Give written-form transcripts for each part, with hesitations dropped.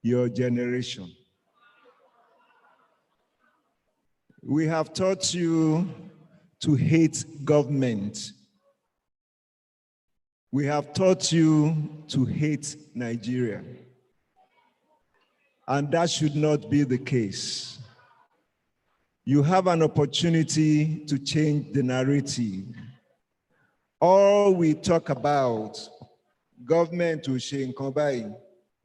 your generation. We have taught you to hate government. We have taught you to hate Nigeria. And that should not be the case. You have an opportunity to change the narrative. All we talk about, government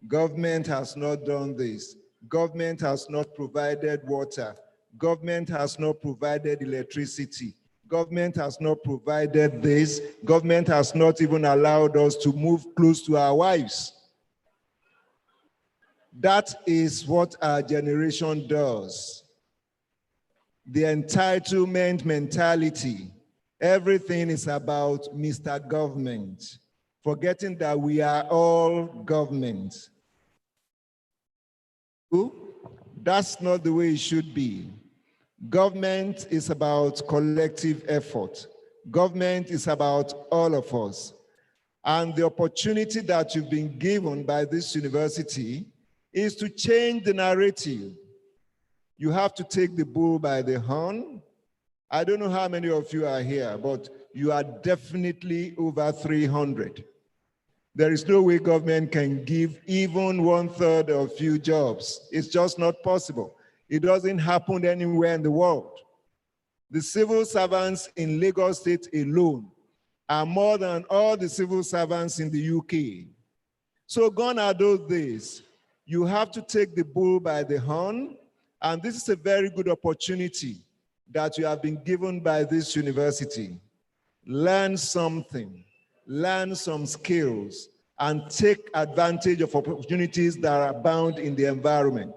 government has not done this, government has not provided water, government has not provided electricity, government has not provided this, government has not even allowed us to move close to our wives. That is what our generation does. The entitlement mentality. Everything is about Mr. Government, forgetting that we are all government. That's not the way it should be. Government is about collective effort. Government is about all of us. And the opportunity that you've been given by this university is to change the narrative. You have to take the bull by the horn. I don't know how many of you are here, but you are definitely over 300. There is no way government can give even 1/3 of you jobs. It's just not possible. It doesn't happen anywhere in the world. The civil servants in Lagos State alone are more than all the civil servants in the UK. So gone are those days. You have to take the bull by the horn, and this is a very good opportunity that you have been given by this university. Learn something, learn some skills, and take advantage of opportunities that are abound in the environment.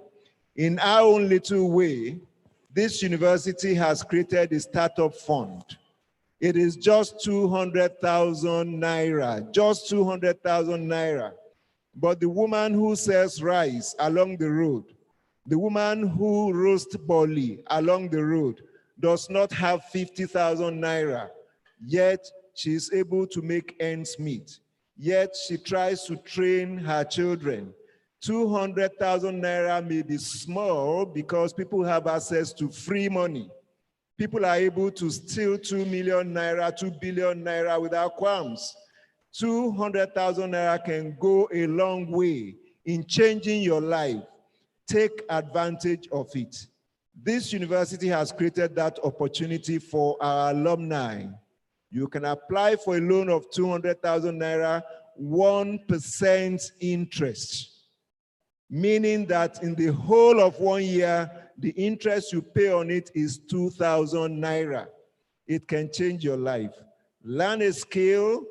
In our own little way, this university has created a startup fund. It is just 200,000 naira, just 200,000 naira. But the woman who sells rice along the road, the woman who roasts barley along the road does not have 50,000 naira, yet she is able to make ends meet. Yet she tries to train her children. 200,000 naira may be small because people have access to free money. People are able to steal 2 million naira, 2 billion naira without qualms. 200,000 naira can go a long way in changing your life. Take advantage of it. This university has created that opportunity for our alumni. You can apply for a loan of 200,000 naira, 1% interest, meaning that in the whole of 1 year, the interest you pay on it is 2,000 naira. It can change your life. Learn a skill,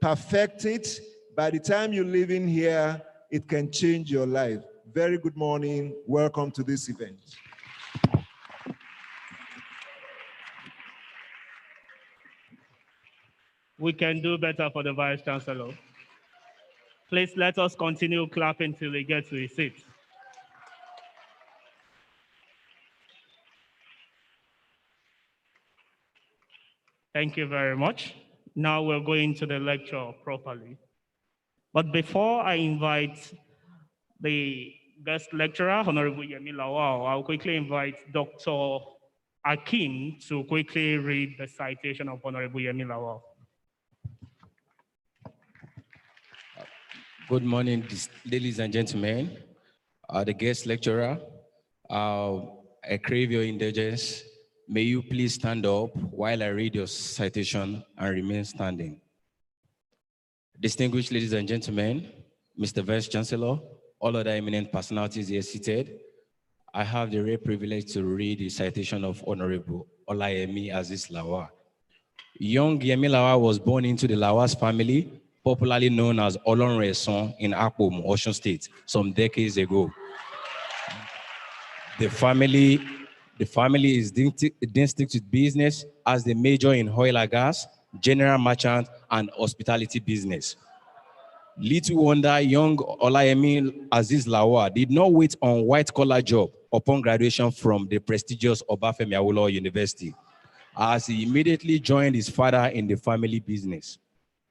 perfect it. By the time you live in here, it can change your life. Very good morning. Welcome to this event. We can do better for the Vice Chancellor. Please let us continue clapping till he gets to his seat. Thank you very much. Now we're going to the lecture properly. But before I invite the guest lecturer, Honorable Yemi Lawal, I'll quickly invite Dr. Akin to quickly read the citation of Honorable Yemi Lawal. Good morning, ladies and gentlemen. The guest lecturer, I crave your indulgence. May you please stand up while I read your citation and remain standing. Distinguished ladies and gentlemen, Mr. Vice Chancellor, all other eminent personalities here seated, I have the rare privilege to read the citation of Honorable Olayemi Aziz Lawal. Young Yemi Lawal was born into the Lawal's family, popularly known as Olonreson in Akpom, Osun State, some decades ago. The family is distinct with business as the major in oil and gas, general merchant, and hospitality business. Little wonder young Olayemi Aziz Lawal did not wait on white-collar job upon graduation from the prestigious Obafemi Awolowo University, as he immediately joined his father in the family business.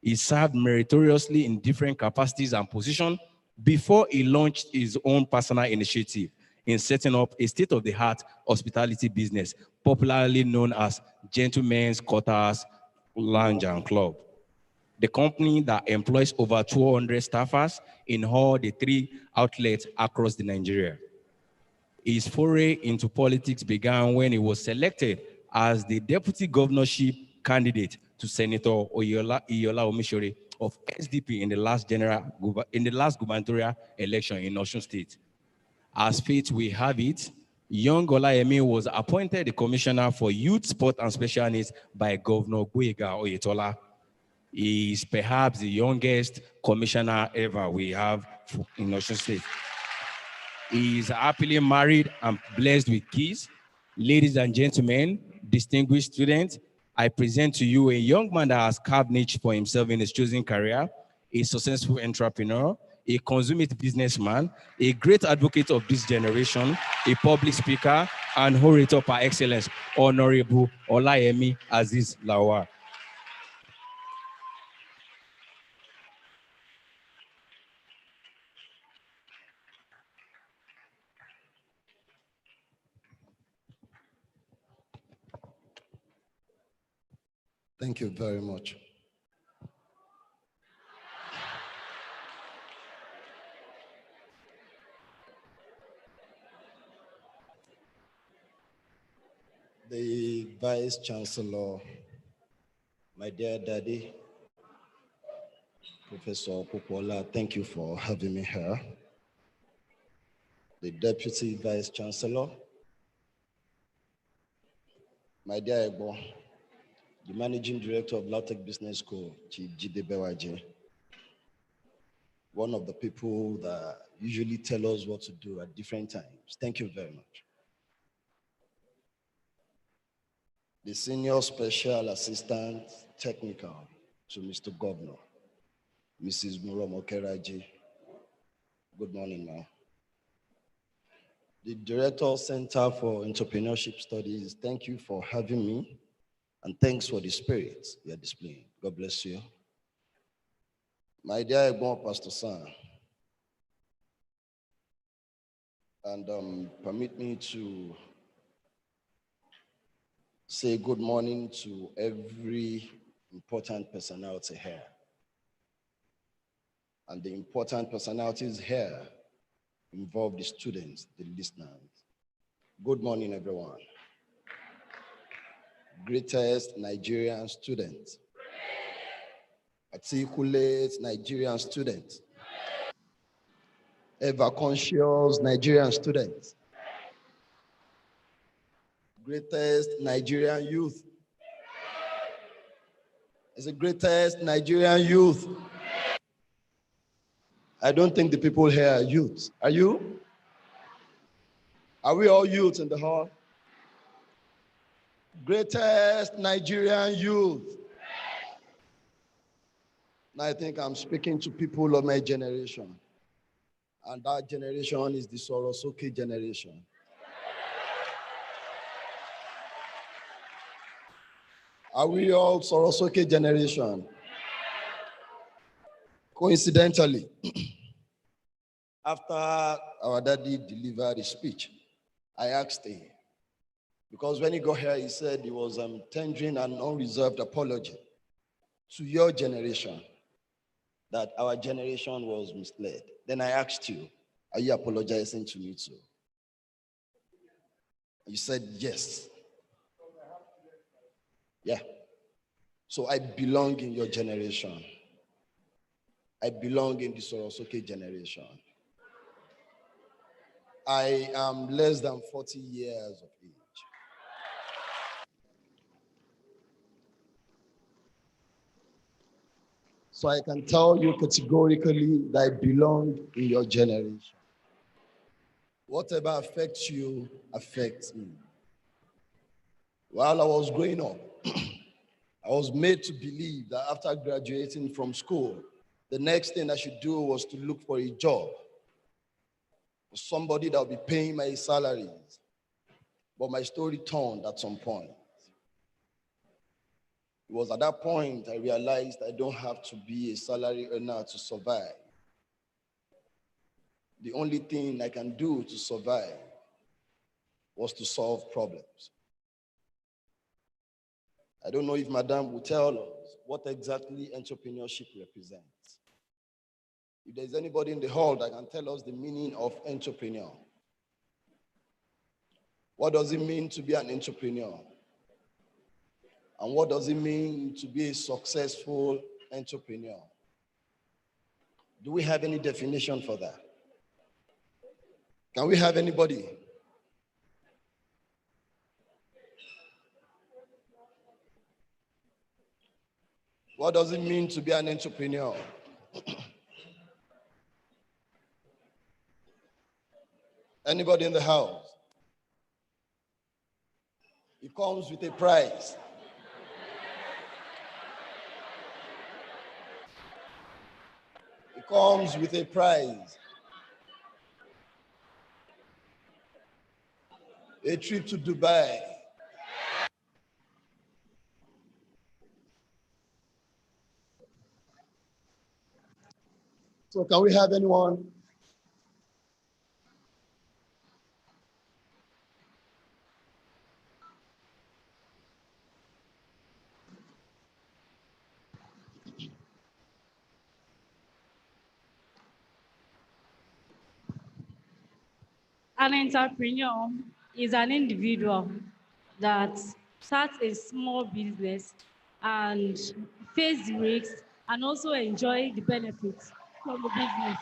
He served meritoriously in different capacities and positions before he launched his own personal initiative in setting up a state-of-the-art hospitality business, popularly known as Gentlemen's Quarters Lounge and Club. The company that employs over 200 staffers in all the 3 outlets across the Nigeria. His foray into politics began when he was selected as the deputy governorship candidate to Senator Iola Omishore of SDP in the last gubernatorial election in Osun State. As fate will have it, young Olayemi was appointed the commissioner for youth, sport, and special needs by Governor Gboyega Oyetola. He is perhaps the youngest commissioner ever we have in Osun State. He is happily married and blessed with kids. Ladies and gentlemen, distinguished students, I present to you a young man that has carved niche for himself in his chosen career, a successful entrepreneur, a consummate businessman, a great advocate of this generation, a public speaker, and orator par excellence, Honorable Olayemi Aziz Lawal. Thank you very much. The Vice Chancellor, my dear daddy, Professor Popola, thank you for having me here. The Deputy Vice Chancellor, my dear Ebo, the Managing Director of Lautech Business School, Chief Jide Bewaje, one of the people that usually tell us what to do at different times. Thank you very much. The Senior Special Assistant Technical to Mr. Governor, Mrs. Muromo Keraji. Good morning, ma'am. The Director Center for Entrepreneurship Studies, thank you for having me, and thanks for the spirit you are displaying. God bless you. My dear Egbon Pastor San, and permit me to say good morning to every important personality here. And the important personalities here involve the students, the listeners. Good morning, everyone. Greatest Nigerian student. Articulate Nigerian student. Ever conscious Nigerian student. Greatest Nigerian youth. It's the greatest Nigerian youth. I don't think the people here are youths. Are you? Are we all youths in the hall? Greatest Nigerian youth. Now I think I'm speaking to people of my generation. And that generation is the Sorosoke generation. Are we all Sorosoke generation? Coincidentally, after our daddy delivered his speech, I asked him, because when he got here, he said he was tendering an unreserved apology to your generation, that our generation was misled. Then I asked you, are you apologizing to me too? You said yes. Yeah. So I belong in your generation. I belong in the Sorosoke generation. I am less than 40 years of age. So I can tell you categorically that I belong in your generation. Whatever affects you, affects me. While I was growing up, I was made to believe that after graduating from school, the next thing I should do was to look for a job, for somebody that would be paying my salaries. But my story turned at some point. It was at that point I realized I don't have to be a salary earner to survive. the only thing I can do to survive was to solve problems. I don't know if Madam will tell us what exactly entrepreneurship represents. If there's anybody in the hall that can tell us the meaning of entrepreneur. What does it mean to be an entrepreneur? And what does it mean to be a successful entrepreneur? Do we have any definition for that? Can we have anybody? What does it mean to be an entrepreneur? Anybody in the house? It comes with a price. It comes with a prize. A trip to Dubai. So can we have anyone? An entrepreneur is an individual that starts a small business and face the risks and also enjoy the benefits from the business.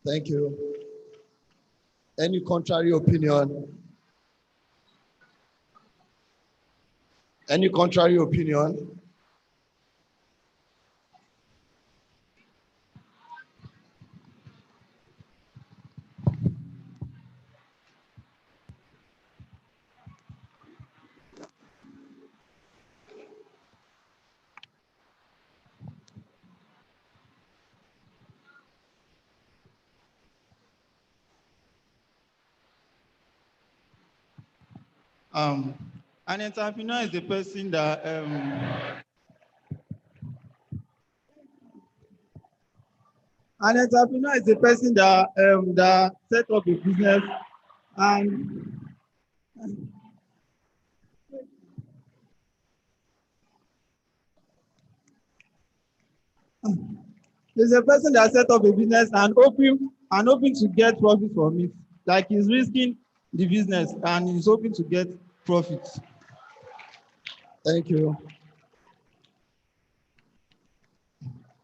Thank you. Any contrary opinion? Any contrary opinion? An entrepreneur is a person that that set up a business and is a person that set up a business and hoping to get profit from it. Like he's risking the business and he's hoping to get profits. Thank you.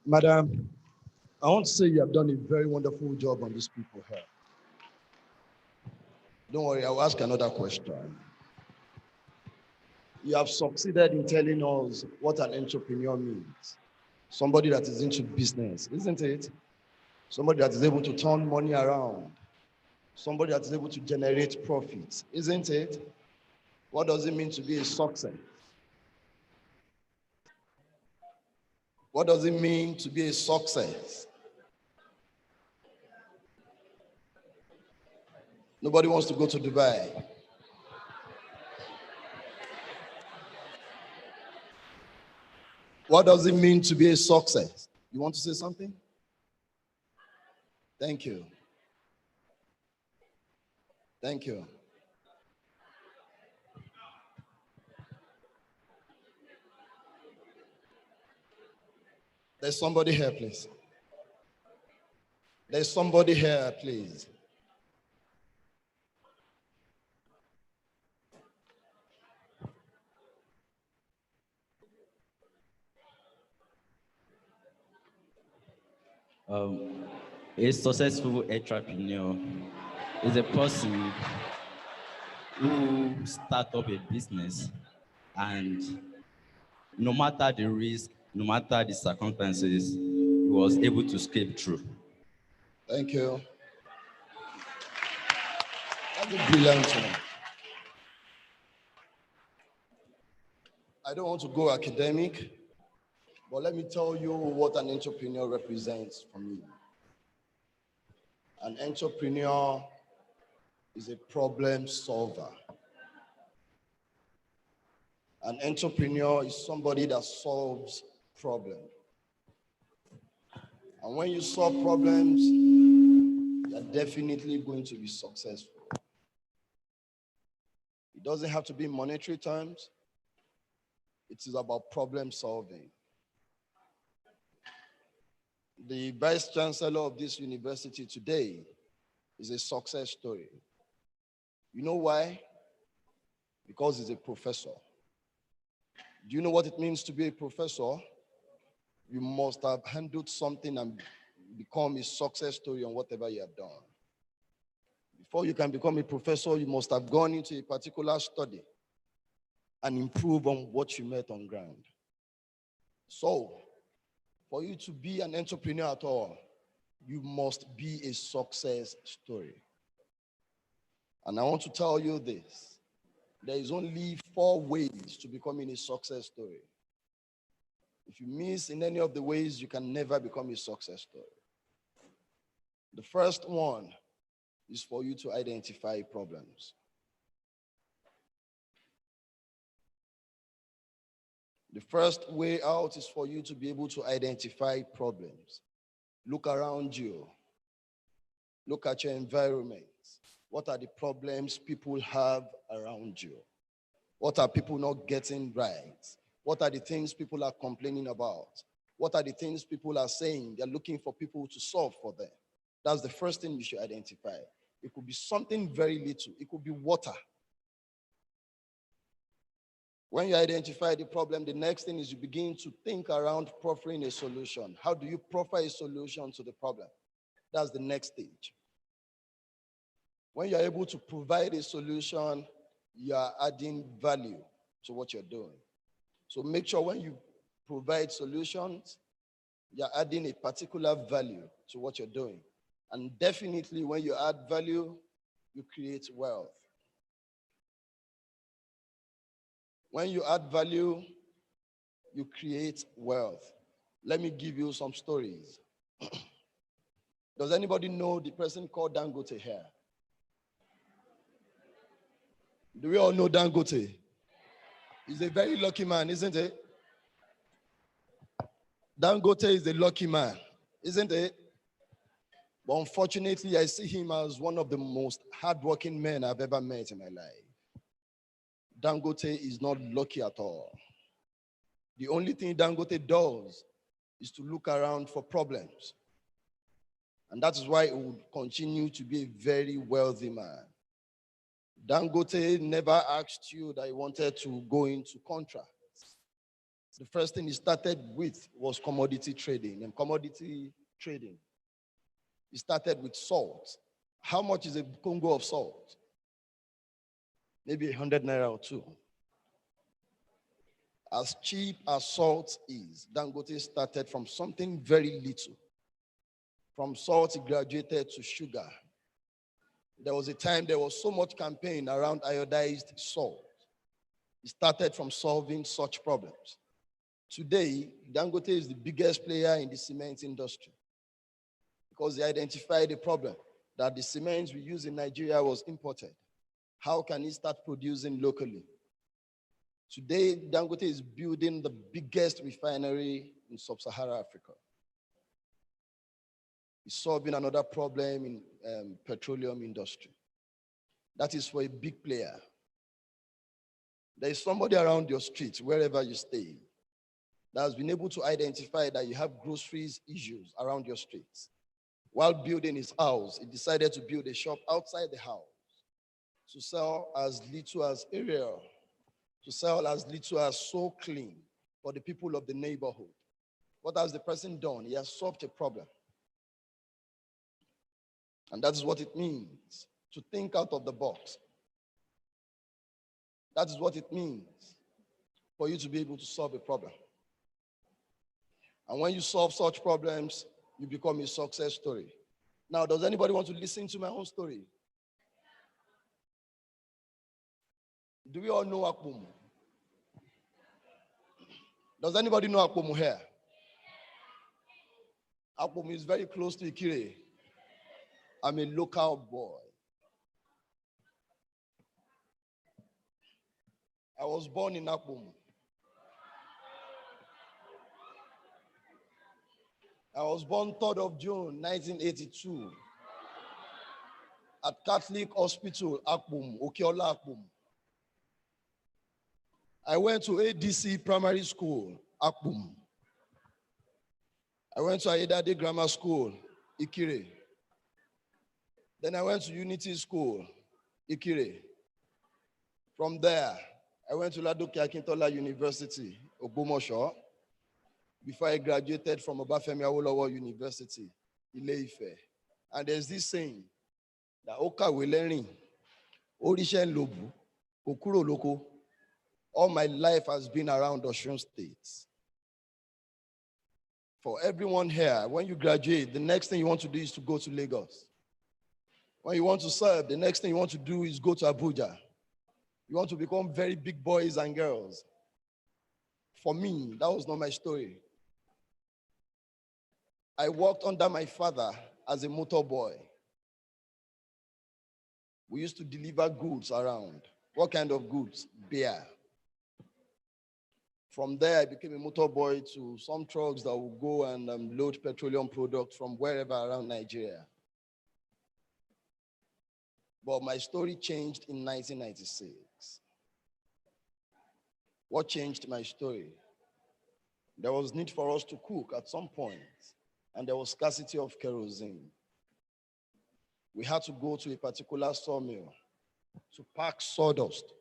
Madam, I want to say you have done a very wonderful job on these people here. Don't worry, I'll ask another question. You have succeeded in telling us what an entrepreneur means. Somebody that is into business, isn't it? Somebody that is able to turn money around. Somebody that is able to generate profits, isn't it? What does it mean to be a success? What does it mean to be a success? Nobody wants to go to Dubai. What does it mean to be a success? You want to say something? Thank you. Thank you. There's somebody here, please. There's somebody here, please. A successful entrepreneur is a person who start up a business and no matter the risk, no matter the circumstances, he was able to scale through. Thank you. That's a brilliant one. I don't want to go academic, but let me tell you what an entrepreneur represents for me. An entrepreneur is a problem solver. An entrepreneur is somebody that solves problems. And when you solve problems, you're definitely going to be successful. It doesn't have to be in monetary terms. It is about problem solving. The vice chancellor of this university today is a success story. You know why? Because he's a professor. Do you know what it means to be a professor? You must have handled something and become a success story on whatever you have done. Before you can become a professor, you must have gone into a particular study and improve on what you met on ground. So, for you to be an entrepreneur at all, you must be a success story. And I want to tell you this. There is only 4 ways to becoming a success story. If you miss in any of the ways, you can never become a success story. The first one is for you to identify problems. The first way out is for you to be able to identify problems. Look around you. Look at your environment. What are the problems people have around you? What are people not getting right? What are the things people are complaining about? What are the things people are saying? They're looking for people to solve for them. That's the first thing you should identify. It could be something very little. It could be water. When you identify the problem, the next thing is you begin to think around proffering a solution. How do you proffer a solution to the problem? That's the next stage. When you're able to provide a solution, you are adding value to what you're doing. So make sure when you provide solutions, you're adding a particular value to what you're doing. And definitely when you add value, you create wealth. When you add value, you create wealth. Let me give you some stories. Does anybody know the person called Dangote here? Do we all know Dangote? He's a very lucky man, isn't it? Dangote is a lucky man, isn't it? But unfortunately, I see him as one of the most hardworking men I've ever met in my life. Dangote is not lucky at all. The only thing Dangote does is to look around for problems. And that is why he will continue to be a very wealthy man. Dangote never asked you that he wanted to go into contracts. The first thing he started with was commodity trading. And commodity trading, he started with salt. How much is a Congo of salt? Maybe 100 naira or 2. As cheap as salt is, Dangote started from something very little. From salt, he graduated to sugar. There was a time there was so much campaign around iodized salt. He started from solving such problems. Today, Dangote is the biggest player in the cement industry because they identified a problem that the cement we use in Nigeria was imported. How can he start producing locally? Today, Dangote is building the biggest refinery in sub-Saharan Africa. He's solving another problem in petroleum industry. That is for a big player. There is somebody around your street, wherever you stay, that has been able to identify that you have groceries issues around your streets. While building his house, he decided to build a shop outside the house to sell as little as area, to sell as little as so clean for the people of the neighborhood. What has the person done? He has solved a problem. And that is what it means to think out of the box. That is what it means for you to be able to solve a problem. And when you solve such problems, you become a success story. Now, does anybody want to listen to my own story? Do we all know Akpomu? Does anybody know Akpomu here? Akpomu is very close to Ikire. I'm a local boy. I was born in Akpomu. I was born 3rd of June, 1982, at Catholic Hospital, Akpum, Okiola Akpum. I went to ADC Primary School, Akpum. I went to Ayedade Grammar School, Ikire. Then I went to Unity School, Ikire. From there, I went to Ladoke Akintola University, Ogbomoso, before I graduated from Obafemi Awolowo University, Ile-Ife. And there's this saying that Okawe learning, Orisha Lobu, Okuro Loko. All my life has been around Osun State. For everyone here, when you graduate, the next thing you want to do is to go to Lagos. When you want to serve, the next thing you want to do is go to Abuja. You want to become very big boys and girls. For me, that was not my story. I worked under my father as a motor boy. We used to deliver goods around. What kind of goods? Beer. From there, I became a motor boy to some trucks that would go and load petroleum products from wherever around Nigeria. But my story changed in 1996. What changed my story? There was need for us to cook at some point, and there was scarcity of kerosene. We had to go to a particular sawmill to pack sawdust.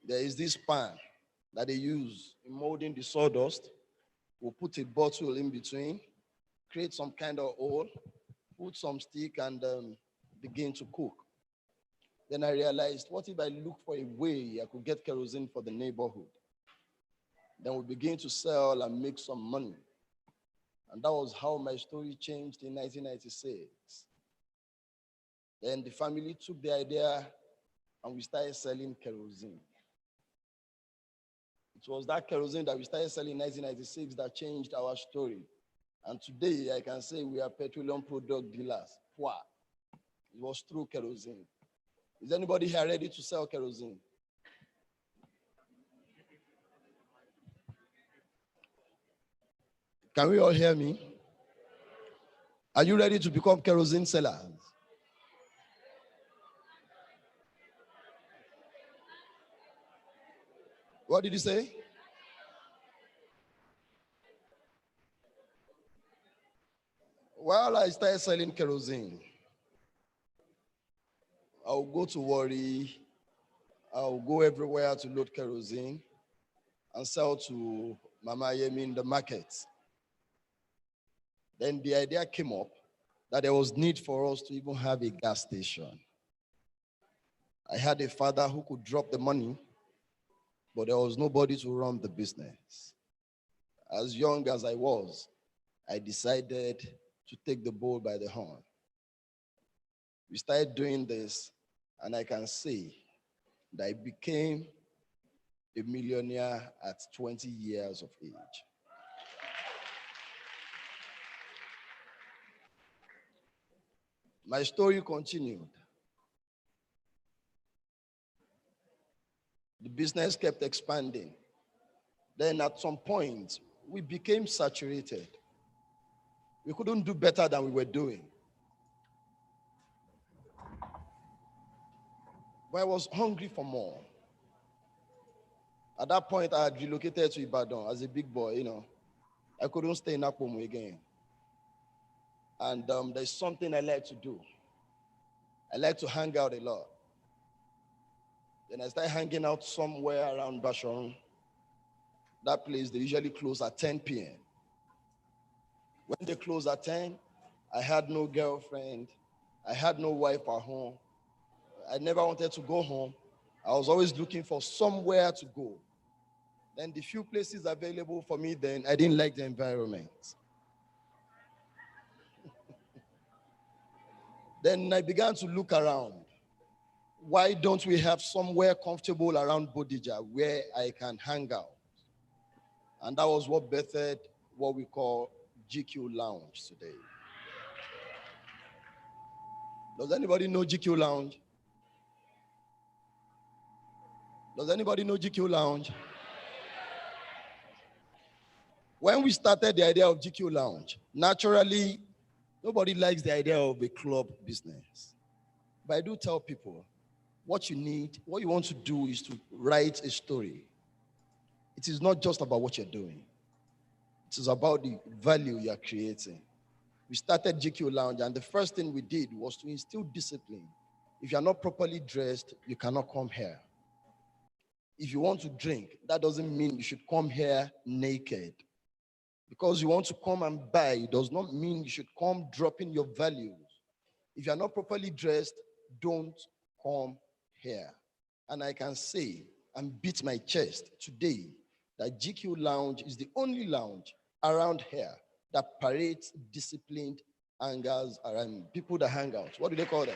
There is this pan that they use in molding the sawdust. We'll put a bottle in between, create some kind of hole, put some stick, and begin to cook. Then I realized, what if I look for a way I could get kerosene for the neighborhood? Then we begin to sell and make some money. And that was how my story changed in 1996. Then the family took the idea and we started selling kerosene. It was that kerosene that we started selling in 1996 that changed our story. And today I can say we are petroleum product dealers. Wow. It was through kerosene. Is anybody here ready to sell kerosene? Can we all hear me? Are you ready to become kerosene sellers? What did you say? While I started selling kerosene, I'll go to Warri, I'll go everywhere to load kerosene and sell to Mama Yemi in the market. Then the idea came up that there was need for us to even have a gas station. I had a father who could drop the money, but there was nobody to run the business. As young as I was, I decided to take the bull by the horn. We started doing this, and I can say that I became a millionaire at 20 years of age. My story continued. The business kept expanding. Then at some point, we became saturated. We couldn't do better than we were doing. But I was hungry for more. At that point, I had relocated to Ibadan as a big boy, you know. I couldn't stay in Akpomu again. And there's something I like to do. I like to hang out a lot. Then I started hanging out somewhere around Basharon. That place, they usually close at 10 p.m. When they close at 10, I had no girlfriend. I had no wife at home. I never wanted to go home. I was always looking for somewhere to go. Then the few places available for me then, I didn't like the environment. Then I began to look around. Why don't we have somewhere comfortable around Bodija where I can hang out? And that was what birthed what we call GQ Lounge today. Does anybody know GQ Lounge? Does anybody know GQ Lounge? When we started the idea of GQ Lounge, naturally, nobody likes the idea of a club business. But I do tell people, what you need, what you want to do is to write a story. It is not just about what you're doing. It is about the value you are creating. We started GQ Lounge, and the first thing we did was to instill discipline. If you're not properly dressed, you cannot come here. If you want to drink, that doesn't mean you should come here naked. Because you want to come and buy does not mean you should come dropping your values. If you're not properly dressed, don't come here. And I can say and beat my chest today that GQ Lounge is the only lounge around here that parades disciplined hangers around people that hang out. What do they call them?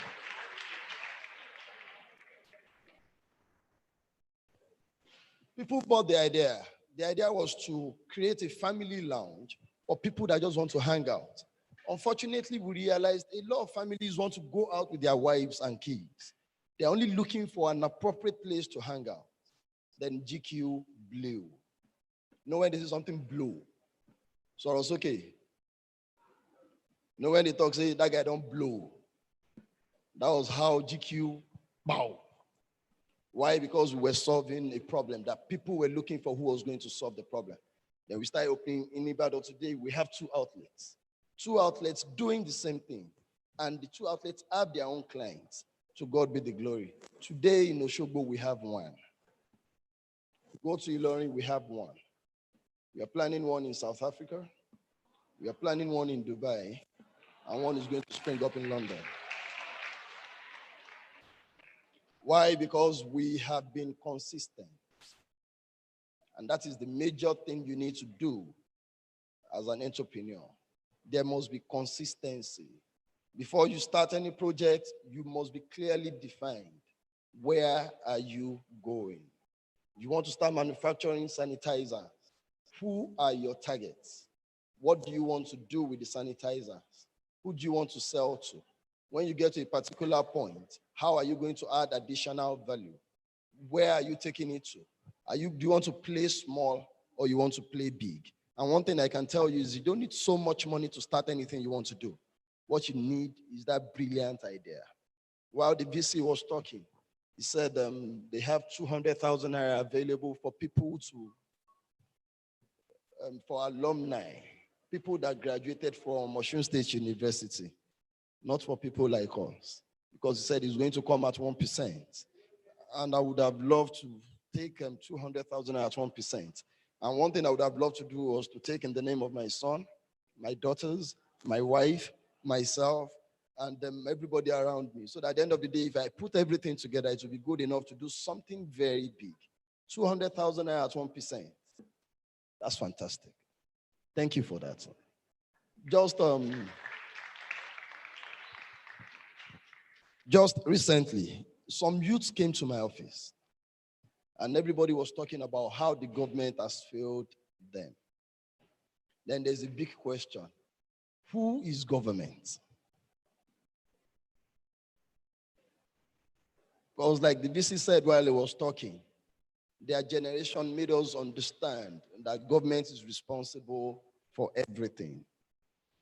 People bought the idea. The idea was to create a family lounge for people that just want to hang out. Unfortunately, we realized a lot of families want to go out with their wives and kids. They're only looking for an appropriate place to hang out. Then GQ blew. You know when this is something blew? So I was okay. You know when they talk, say, that guy don't blow. That was how GQ, bow. Why? Because we were solving a problem that people were looking for who was going to solve the problem. Then we started opening in Ibadan. Today, we have 2 outlets. 2 outlets doing the same thing. And the 2 outlets have their own clients. To God be the glory. Today in Osogbo, we have 1. Go to Ilorin, we have 1. We are planning 1 in South Africa. We are planning 1 in Dubai. And 1 is going to spring up in London. Why? Because we have been consistent. And that is the major thing you need to do as an entrepreneur. There must be consistency. Before you start any project, you must be clearly defined. Where are you going? You want to start manufacturing sanitizers. Who are your targets? What do you want to do with the sanitizers? Who do you want to sell to? When you get to a particular point, how are you going to add additional value? Where are you taking it to? Do you want to play small or you want to play big? And one thing I can tell you is you don't need so much money to start anything you want to do. What you need is that brilliant idea. While the VC was talking, he said they have 200,000 naira available for people to, for alumni, people that graduated from Osun State University, not for people like us, because he said he's going to come at 1%. And I would have loved to take 200,000 at 1%. And one thing I would have loved to do was to take in the name of my son, my daughters, my wife, myself, and everybody around me. So that at the end of the day, if I put everything together, it will be good enough to do something very big. 200,000 at 1%. That's fantastic. Thank you for that. Just recently, some youths came to my office and everybody was talking about how the government has failed them. Then there's a big question. Who is government? Because like the VC said while he was talking, their generation made us understand that government is responsible for everything.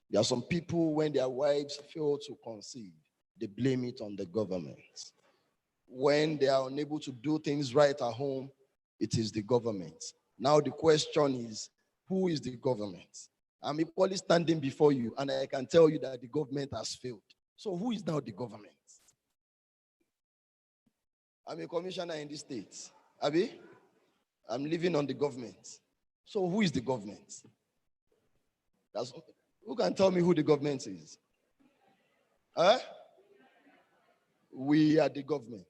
There are some people, when their wives fail to conceive, they blame it on the government. When they are unable to do things right at home, it is the government. Now the question is, who is the government? I'm equally standing before you, and I can tell you that the government has failed. So who is now the government? I'm a commissioner in this state. Abi? I'm living on the government. So who is the government? Who can tell me who the government is? Huh? We are the government.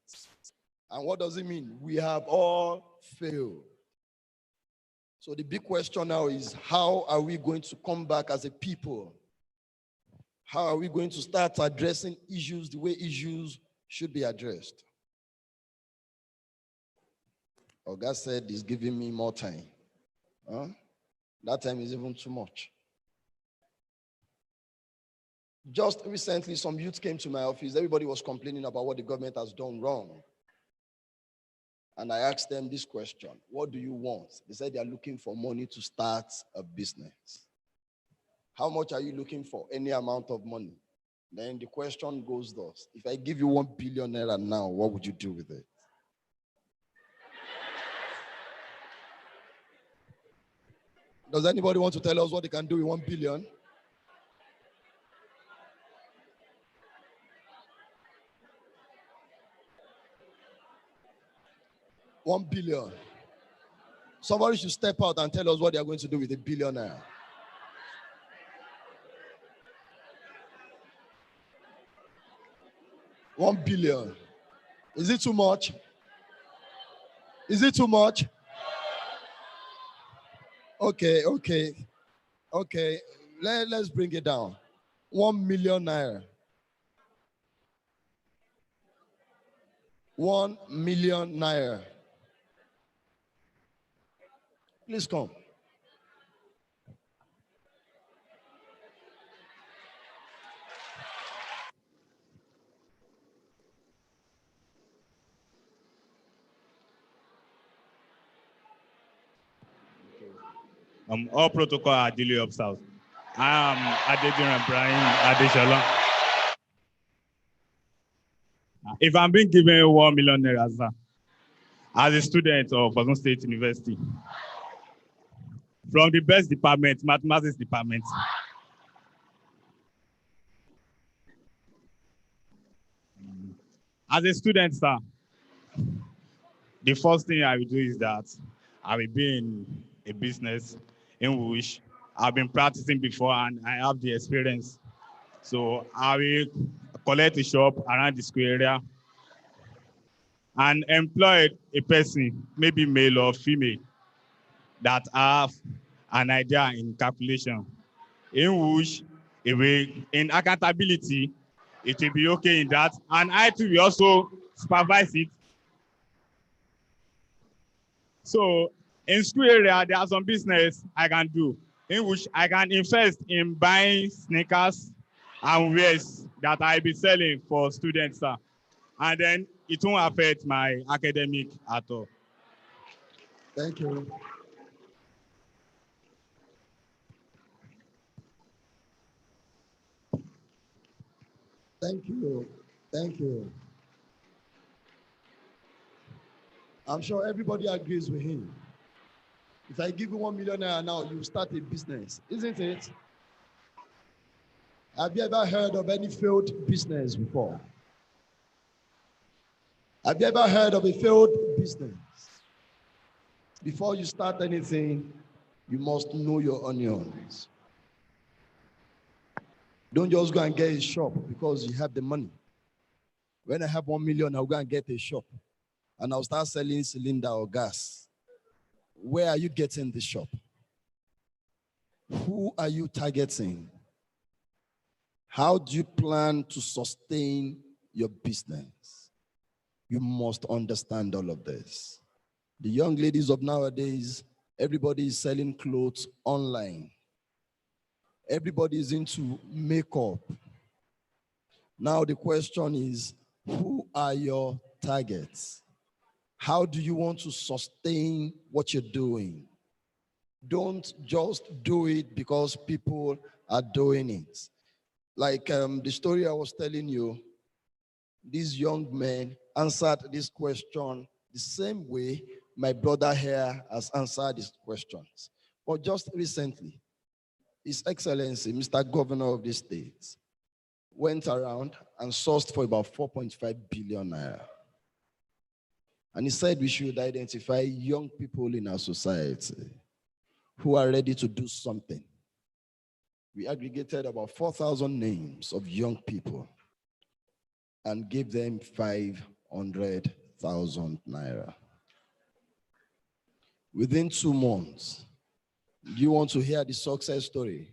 And what does it mean? We have all failed. So the big question now is, how are we going to come back as a people? How are we going to start addressing issues the way issues should be addressed? Oga said he's giving me more time. Huh? That time is even too much. Just recently, some youth came to my office. Everybody was complaining about what the government has done wrong. and I asked them this question: what do you want? They said they are looking for money to start a business. How much are you looking for? Any amount of money. Then the question goes thus: if I give you 1 billion naira now, what would you do with it? Does anybody want to tell us what they can do with 1 billion? $1 billion. Somebody should step out and tell us what they are going to do with $1 billion naira. $1 billion. Is it too much? Is it too much? Okay. Let's bring it down. 1 million naira. 1 million naira. Please come. All protocol are duly observed. I am Adediran Ibrahim Adeshola. If I'm being given 1 million naira, sir, as a student of Osun State University, from the best department, mathematics department, as a student, sir, the first thing I will do is that I will be in a business in which I've been practicing before and I have the experience. So I will collect a shop around the school area and employ a person, maybe male or female, that have an idea in calculation, in which in accountability, it will be okay in that. And I too will also supervise it. So in school area, there are some business I can do in which I can invest in buying sneakers and wares that I be selling for students, sir. And then it won't affect my academic at all. Thank you. Thank you. Thank you. I'm sure everybody agrees with him. If I give you 1 million naira now, you start a business, isn't it? Have you ever heard of any failed business before? Have you ever heard of a failed business? Before you start anything, you must know your onions. Don't just go and get a shop because you have the money. When I have 1 million, I'll go and get a shop and I'll start selling cylinder or gas. Where are you getting the shop? Who are you targeting? How do you plan to sustain your business? You must understand all of this. The young ladies of nowadays, everybody is selling clothes online. Everybody is into makeup. Now the question is, who are your targets? How do you want to sustain what you're doing? Don't just do it because people are doing it. Like the story I was telling you, these young men answered this question the same way my brother here has answered these questions. But just recently, His Excellency, Mr. Governor of the state, went around and sourced for about 4.5 billion naira. And he said we should identify young people in our society who are ready to do something. We aggregated about 4,000 names of young people and gave them 500,000 naira. Within 2 months, do you want to hear the success story?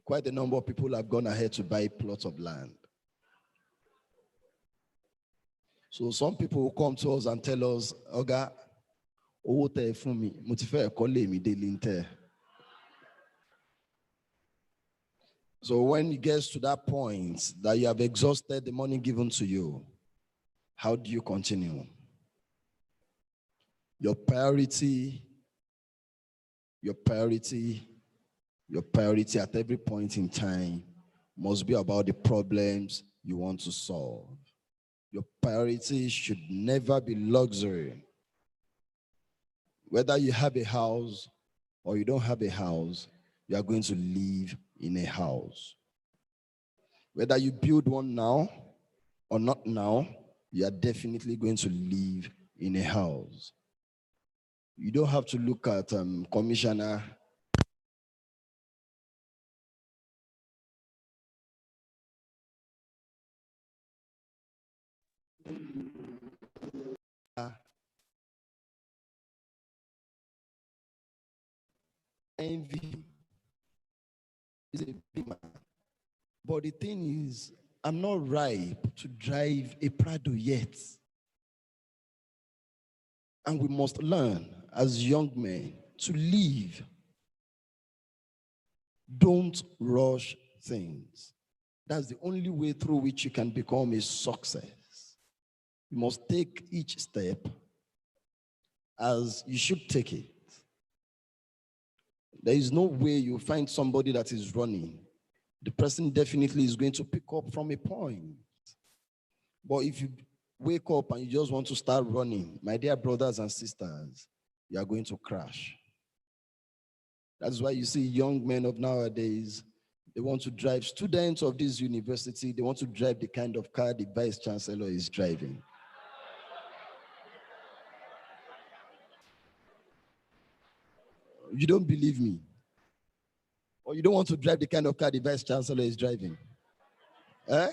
Quite a number of people have gone ahead to buy plots of land. So some people will come to us and tell us, Oga, owó tẹ́ fún mi, mo ti fẹ́ kọ́lé mi dé lintel. So when it gets to that point that you have exhausted the money given to you, how do you continue? Your priority at every point in time must be about the problems you want to solve. Your priority should never be luxury. Whether you have a house or you don't have a house, you are going to live in a house. Whether you build one now or not now, you are definitely going to live in a house. You don't have to look at Commissioner envy. Is a big man. But the thing is, I'm not ripe to drive a Prado yet. And we must learn as young men to live. Don't rush things. That's the only way through which you can become a success. You must take each step as you should take it. There is no way you find somebody that is running. The person definitely is going to pick up from a point. But if you wake up and you just want to start running, my dear brothers and sisters, you are going to crash. That's why you see young men of nowadays, they want to drive, students of this university, they want to drive the kind of car the vice chancellor is driving. You don't believe me? Or you don't want to drive the kind of car the vice chancellor is driving? Eh?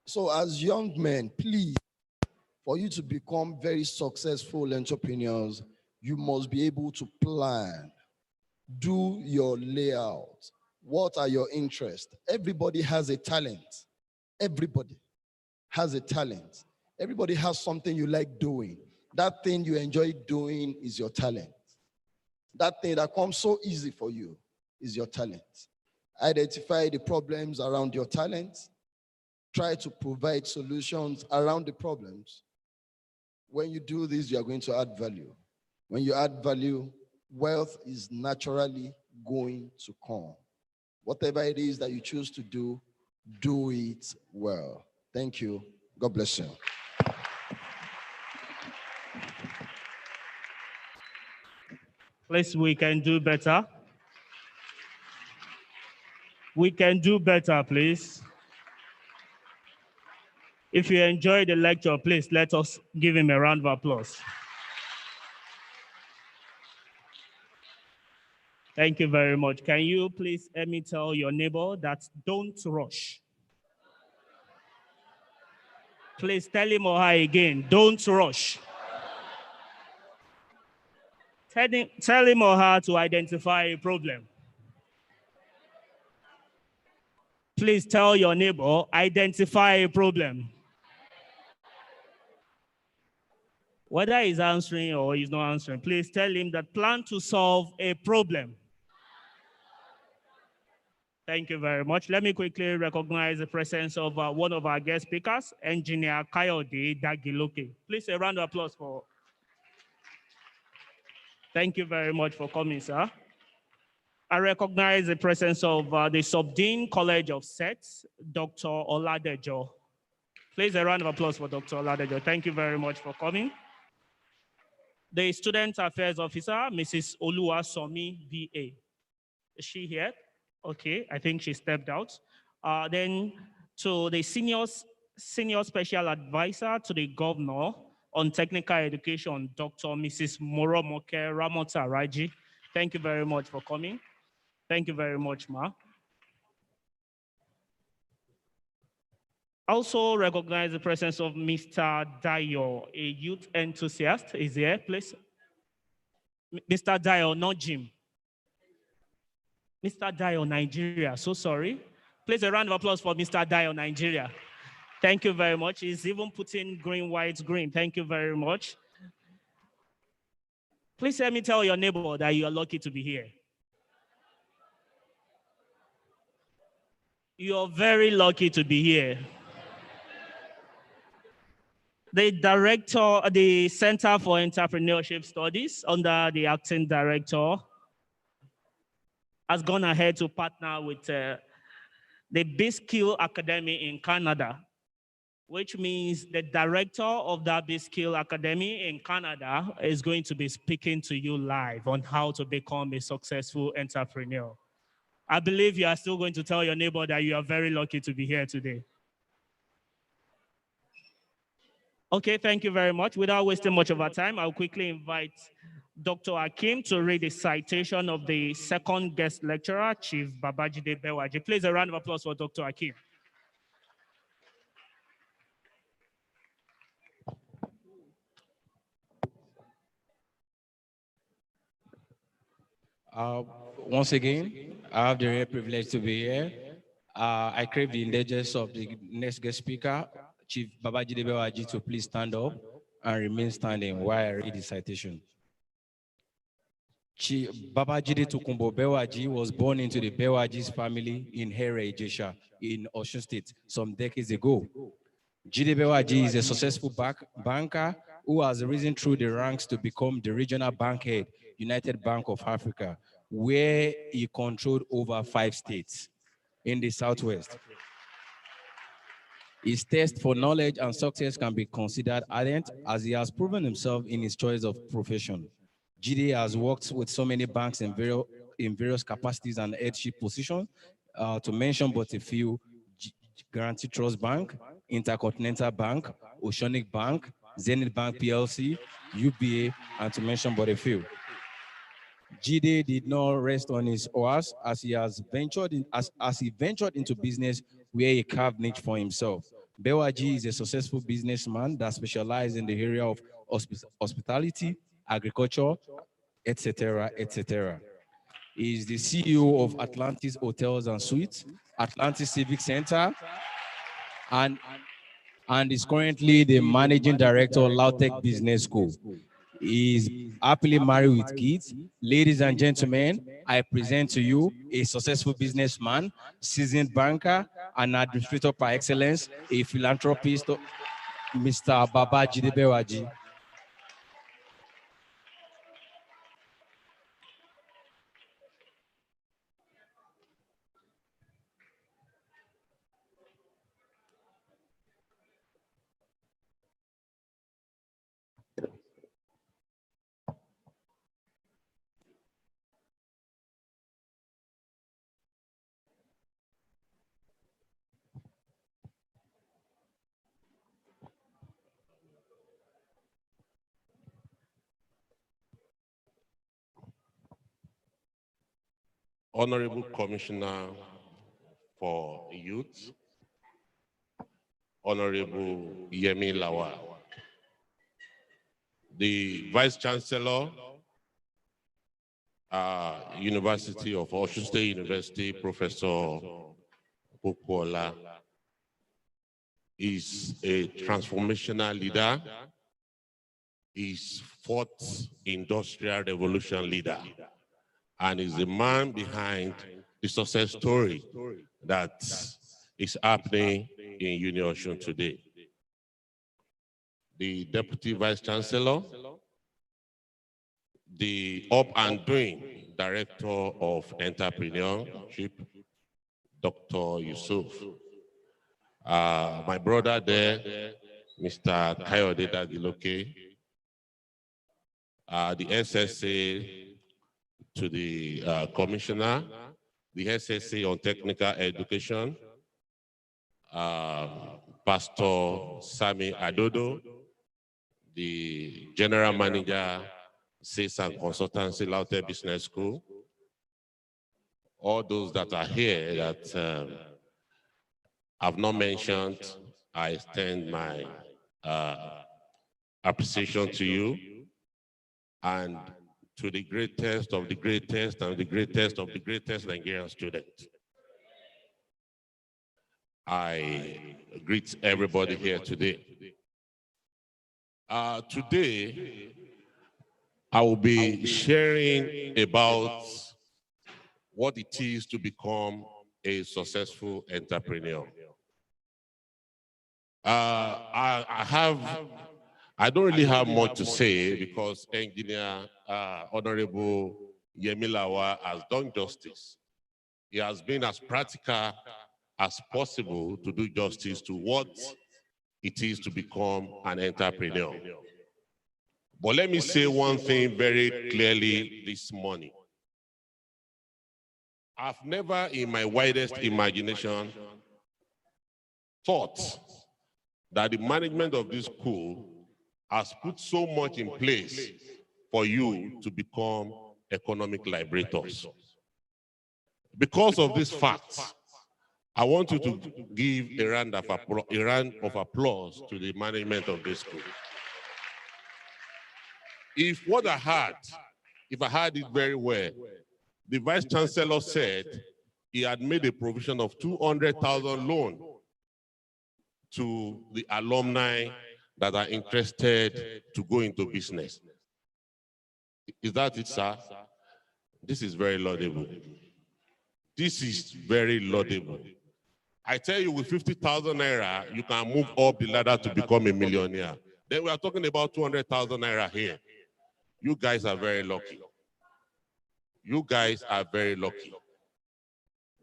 So as young men, please, for you to become very successful entrepreneurs, you must be able to plan. Do your layout. What are your interests? Everybody has a talent. Everybody has a talent. Everybody has something you like doing. That thing you enjoy doing is your talent. That thing that comes so easy for you is your talent. Identify the problems around your talent. Try to provide solutions around the problems. When you do this, you are going to add value. When you add value, wealth is naturally going to come. Whatever it is that you choose to do it well. Thank you. God bless you. Please, we can do better. We can do better, please. If you enjoyed the lecture, please let us give him a round of applause. Thank you very much. Can you please let me tell your neighbor that don't rush? Please tell him or her again, don't rush. Tell him or her to identify a problem. Please tell your neighbor, identify a problem. Whether he's answering or he's not answering, please tell him that plan to solve a problem. Thank you very much. Let me quickly recognize the presence of one of our guest speakers, Engineer Kayode Dagiloke. Please a round of applause for. Thank you very much for coming, sir. I recognize the presence of the Subdean College of SETS, Dr. Oladejo. Please a round of applause for Dr. Oladejo. Thank you very much for coming. The Student Affairs Officer, Mrs. Oluwasomi VA. Is she here? Okay, I think she stepped out. Then to the Senior Special Advisor to the Governor on Technical Education, Dr. Mrs. Moromoke Ramota Raji. Thank you very much for coming. Thank you very much, Ma. Also recognize the presence of Mr. Dayo, a youth enthusiast. Is here, please? Mr. Dayo, not Jim. Mr. Dayo, Nigeria, so sorry. Please a round of applause for Mr. Dayo, Nigeria. Thank you very much. He's even putting green, white, green. Thank you very much. Please let me tell your neighbor that you are lucky to be here. You're very lucky to be here. the director, the Center for Entrepreneurship Studies under the acting director, has gone ahead to partner with the B-Skill Academy in Canada, which means the director of that B-Skill Academy in Canada is going to be speaking to you live on how to become a successful entrepreneur. I believe you are still going to tell your neighbor that you are very lucky to be here today. Okay, thank you very much. Without wasting much of our time, I'll quickly invite Dr. Akim to read the citation of the second guest lecturer, Chief Babajide Bewaji. Please, a round of applause for Dr. Akim. Once again, I have the rare privilege to be here. I crave the indulgence of the next guest speaker, Chief Babajide Bewaji, to please stand up and remain standing while I read the citation. Chief Babajide Tokunbo Bewaji was born into the Bewaji's family in Here, Ijesha, in Osun State, some decades ago. Jide Bewaji is a successful banker who has risen through the ranks to become the regional bank head, United Bank of Africa, where he controlled over 5 states in the Southwest. His thirst for knowledge and success can be considered ardent, as he has proven himself in his choice of profession. Jide has worked with so many banks in various capacities and headship positions, to mention but a few: Guarantee Trust Bank, Intercontinental Bank, Oceanic Bank, Zenith Bank PLC, UBA, and to mention but a few. Jide did not rest on his oars as he ventured into business where he carved niche for himself. Bewaji is a successful businessman that specializes in the area of hospitality, agriculture, etc., etc. He is the CEO of Atlantis Hotels and Suites, Atlantis Civic Center, and is currently the managing director of Lautech Business School. He is happily married with kids. Ladies and gentlemen, I present to you a successful businessman, seasoned banker, an administrator par excellence, a philanthropist, Mr. Babajide Bewaji. Honorable Commissioner for Youth, Honorable Yemi Lawa, the Vice Chancellor, University of Osun State University, Professor Pokuola, is a transformational leader, is fourth industrial revolution leader, and is the man behind the success story that is happening in UNIOSUN today. The Deputy Vice Chancellor, the up and doing Director of Entrepreneurship, Dr. Yusuf, my brother there, Mr. Kayode Dagiloke, the SSA to the Commissioner, the SSA on Technical Education, Pastor Sami Adodo, the General Manager, Sales and Consultancy, Lautech Business School, all those that are here that I've not mentioned, I extend my appreciation to you, and to the greatest of the greatest and the greatest of the greatest Nigerian students. I greet everybody here today. Today, I will be sharing about what it is to become a successful entrepreneur. I don't really have much to say because Engineer Honorable Yemilawa has done justice. He has been as practical as possible to do justice to what it is to become an entrepreneur. But let me say one thing very clearly this morning. I've never in my widest imagination thought that the management of this school has put so much in place for you to become economic liberators. Because of this fact, I want you to give a round of applause to the management of this school. If I heard it very well, the Vice Chancellor said he had made a provision of 200,000 loan to the alumni that are interested to go into business. Is that it, sir? This is very laudable. This is very laudable. I tell you, with 50,000 naira, you can move up the ladder to become a millionaire. Then we are talking about 200,000 naira here. You guys are very lucky. You guys are very lucky.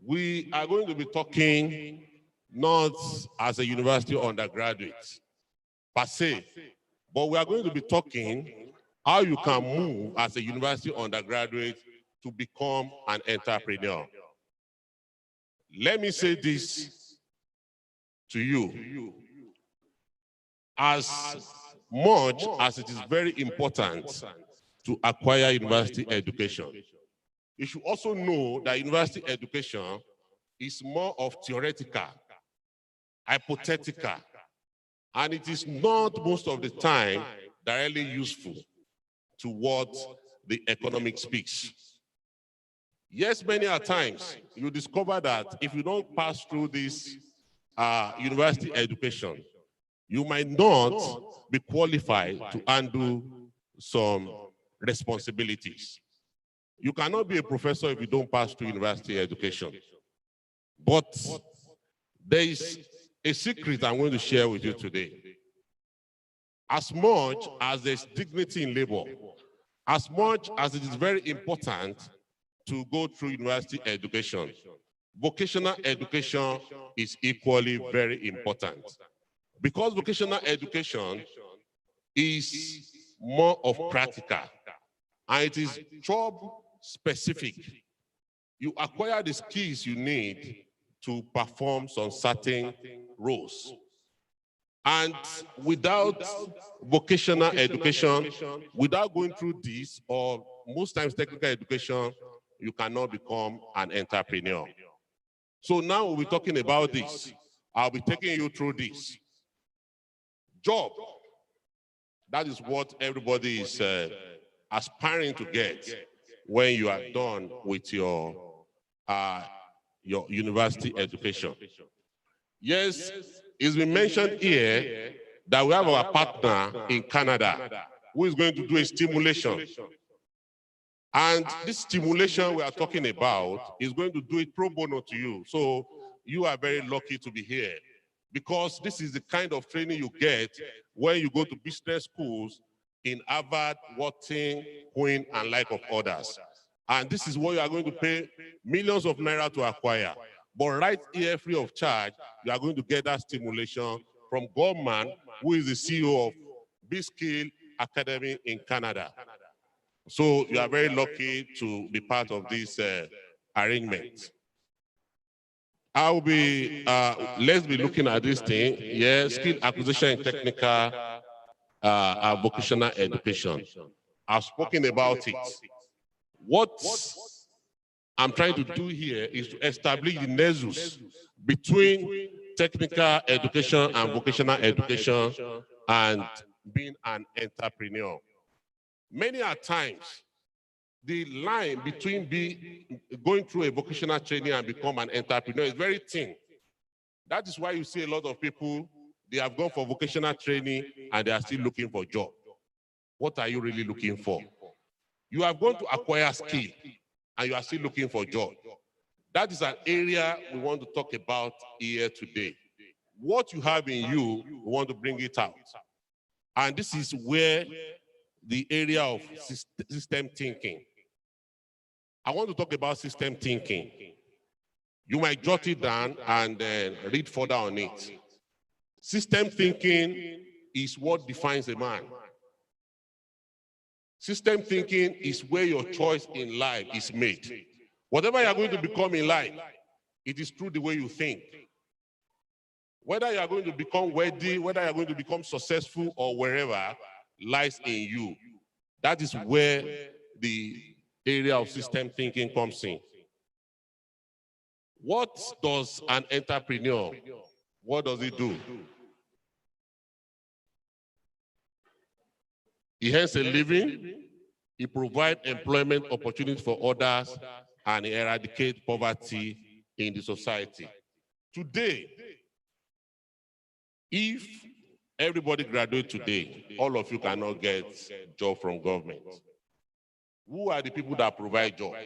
We are going to be talking not as a university undergraduate per se, but we are going to be talking how you can move as a university undergraduate to become an entrepreneur. Let me say this to you. As much as it is very important to acquire university education, you should also know that university education is more of theoretical, hypothetical, and it is not most of the time directly useful to what the economic speaks. Yes, many a times you discover that if you don't pass through this university education, you might not be qualified to handle some responsibilities. You cannot be a professor if you don't pass through university education. But there is a secret I'm going to share with you today. As much as there's dignity in labor, as much as it is very important to go through university education, vocational education is equally very important. Because vocational education is more of practical and it is job specific. You acquire the skills you need to perform some certain roles. And without vocational education, without going through this, or most times technical education, you cannot become an entrepreneur. So now we'll be talking about this. I'll be taking you through this. Job, that is what everybody is aspiring to get when you are done with your university education. Yes, it's been mentioned here that we have our partner in Canada who is going to do a stimulation. And this stimulation we are talking about is going to do it pro bono to you. So you are very lucky to be here because this is the kind of training you get when you go to business schools in Harvard, Wharton, Queen, and like of others. And this is what you are going to pay millions of naira to acquire. But right here, free of charge, you are going to get that stimulation from Goldman, who is the CEO of B-Skill Academy in Canada. So you are very lucky to be part of this arrangement. I'll be, let's be looking at this thing. Yeah, skill acquisition and technical vocational education. I've spoken about it. What I'm trying to do here is to establish the nexus between technical education and vocational education and being an entrepreneur. Many a times, the line between going through a vocational training and become an entrepreneur is very thin. That is why you see a lot of people, they have gone for vocational training and they are still looking for a job. What are you really looking for? You have gone to acquire skill and you are still looking for a job. That is an area we want to talk about here today. what you have in you, you want to bring it out. And this is where the area of system thinking. I want to talk about system thinking. You might jot it down and then read further on it. System thinking is what defines a man. System thinking is where your choice in life is made. Whatever you are going to become in life, it is through the way you think. Whether you are going to become wealthy, whether you are going to become successful or wherever, lies in you. That is where the area of system thinking comes in. What does an entrepreneur, what does he do? He earns a living, he provides employment opportunities for others, and he eradicates poverty in the society. Today, if everybody graduate today, all of you cannot get a job from government. Who are the people that provide jobs?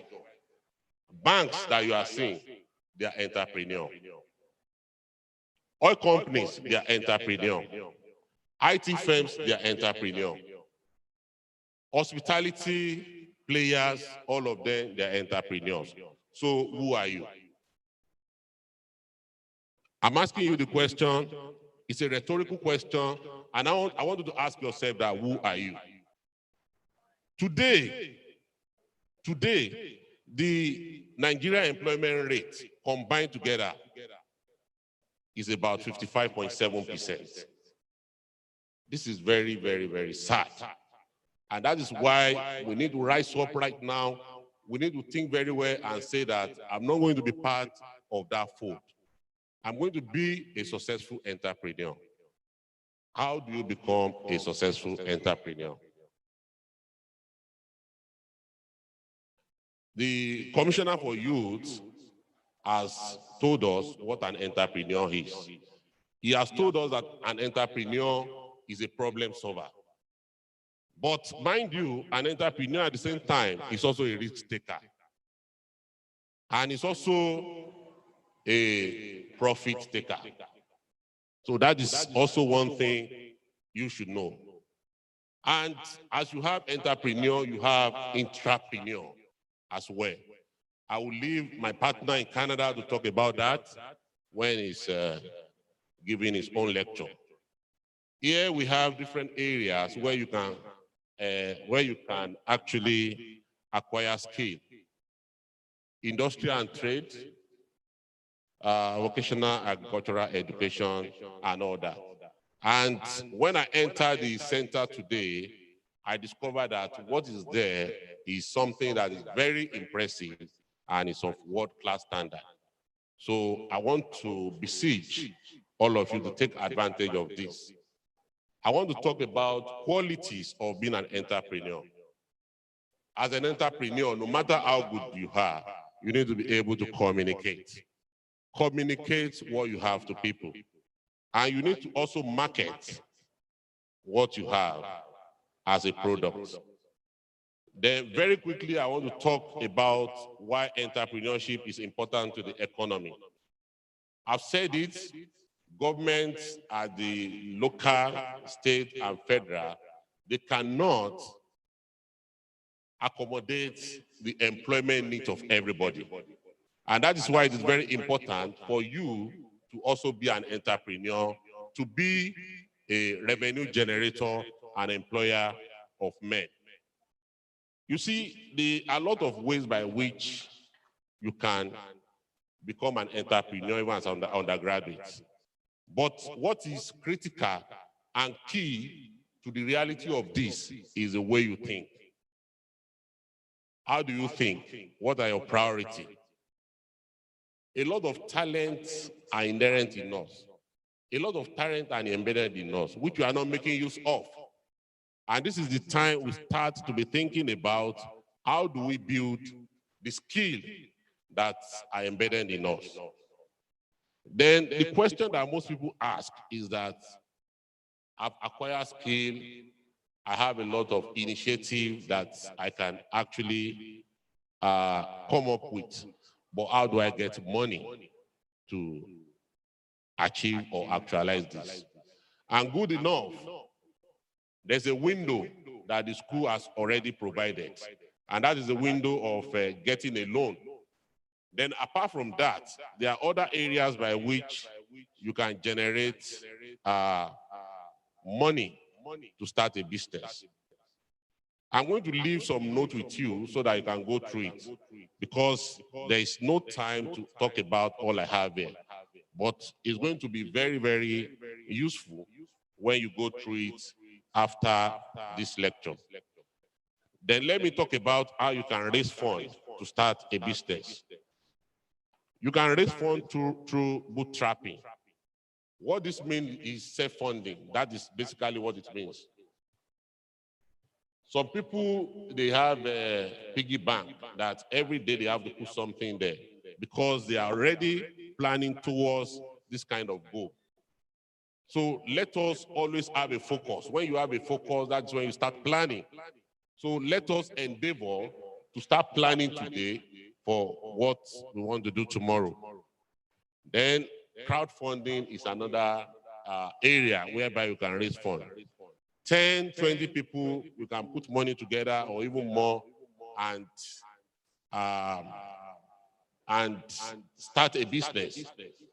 Banks that you are seeing, they are entrepreneurs. Oil companies, they are entrepreneurs. IT firms, they are entrepreneurs. Hospitality players, all of them, they are entrepreneurs. So who are you? I'm asking you the question. It's a rhetorical question, and I want you to ask yourself that, who are you? Today, the Nigerian employment rate combined together is about 55.7%. This is very, very, very sad. And that is why we need to rise up right now. We need to think very well and say that I'm not going to be part of that fold. I'm going to be a successful entrepreneur. How do you become a successful entrepreneur? The Commissioner for Youth has told us what an entrepreneur is. He has told us that an entrepreneur is a problem solver. But mind you, an entrepreneur at the same time is also a risk taker. And it's also a profit taker. So that is also one thing you should know. And as you have entrepreneur, you have intrapreneur as well. I will leave my partner in Canada to talk about that when he's giving his own lecture. Here we have different areas where you can actually acquire skill. Industrial and trade, vocational agricultural education, and all that. And when I entered the center today, I discovered that what is there is something that is very impressive and is of world-class standard. So I want to beseech all of you to take advantage of this. I want to talk about qualities of being an entrepreneur. As an entrepreneur, no matter how good you are, you need to be able to communicate. Communicate what you have to people. And you need to also market what you have as a product. Then very quickly, I want to talk about why entrepreneurship is important to the economy. I've said it, governments at the local, state, and federal, they cannot accommodate the employment needs of everybody. And that is why it is very important for you to also be an entrepreneur, to be a revenue generator and employer of men. You see, there are a lot of ways by which you can become an entrepreneur even as an undergraduate. But what is critical and key to the reality of this is the way you think. How do you think? What are your priorities? A lot of talents are inherent in us. A lot of talent are embedded in us, which we are not making use of. And this is the time we start to be thinking about how do we build the skill that are embedded in us. Then the question that most people ask is that I've acquired skill, I have a lot of initiative that I can actually come up with, but how do I get money to achieve or actualize this. And good enough, there's a window that the school has already provided, and that is the window of getting a loan. Then apart from that, there are other areas by which you can generate money to start a business. I'm going to leave some note with you so that you can go through it, because there is no time to talk about all I have here. But it's going to be very, very useful when you go through it after this lecture. Then let me talk about how you can raise funds to start a business. You can raise funds through bootstrapping. What this means is self-funding. That is basically what it means. Some people, they have a piggy bank that every day they have to put something there because they are already planning towards this kind of goal. So let us always have a focus. When you have a focus, that's when you start planning. So let us endeavor to start planning today for what we want to do tomorrow. Then crowdfunding is another area whereby you can raise funds. 10, 20 people, you can put money together or even more and start a business.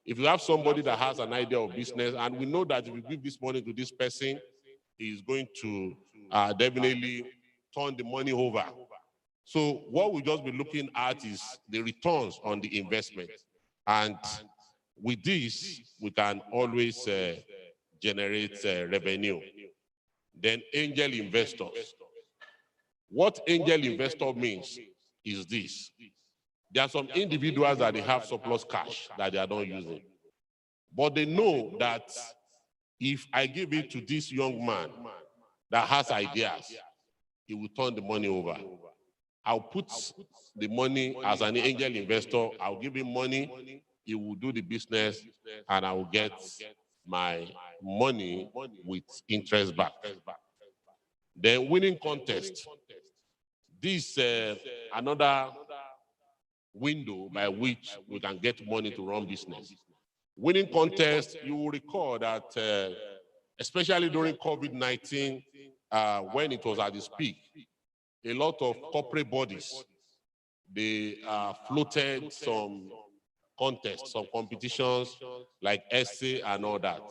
If you have somebody that has an idea of business, and we know that if you give this money to this person, he is going to definitely turn the money over. So what we'll just be looking at is the returns on the investment. And with this, we can always generate revenue. Then angel investors. What angel investor means is this. There are some individuals that they have surplus cash that they are not using. But they know that if I give it to this young man that has ideas, he will turn the money over. I'll put the money as an angel investor. I'll give him money. He will do the business, and I will get my money with interest back. Then winning contest. This another window by which we can get money to run business. Winning contest, you will recall that especially during COVID-19, when it was at its peak, a lot of corporate bodies, they floated some contests, some competitions like essay and all that.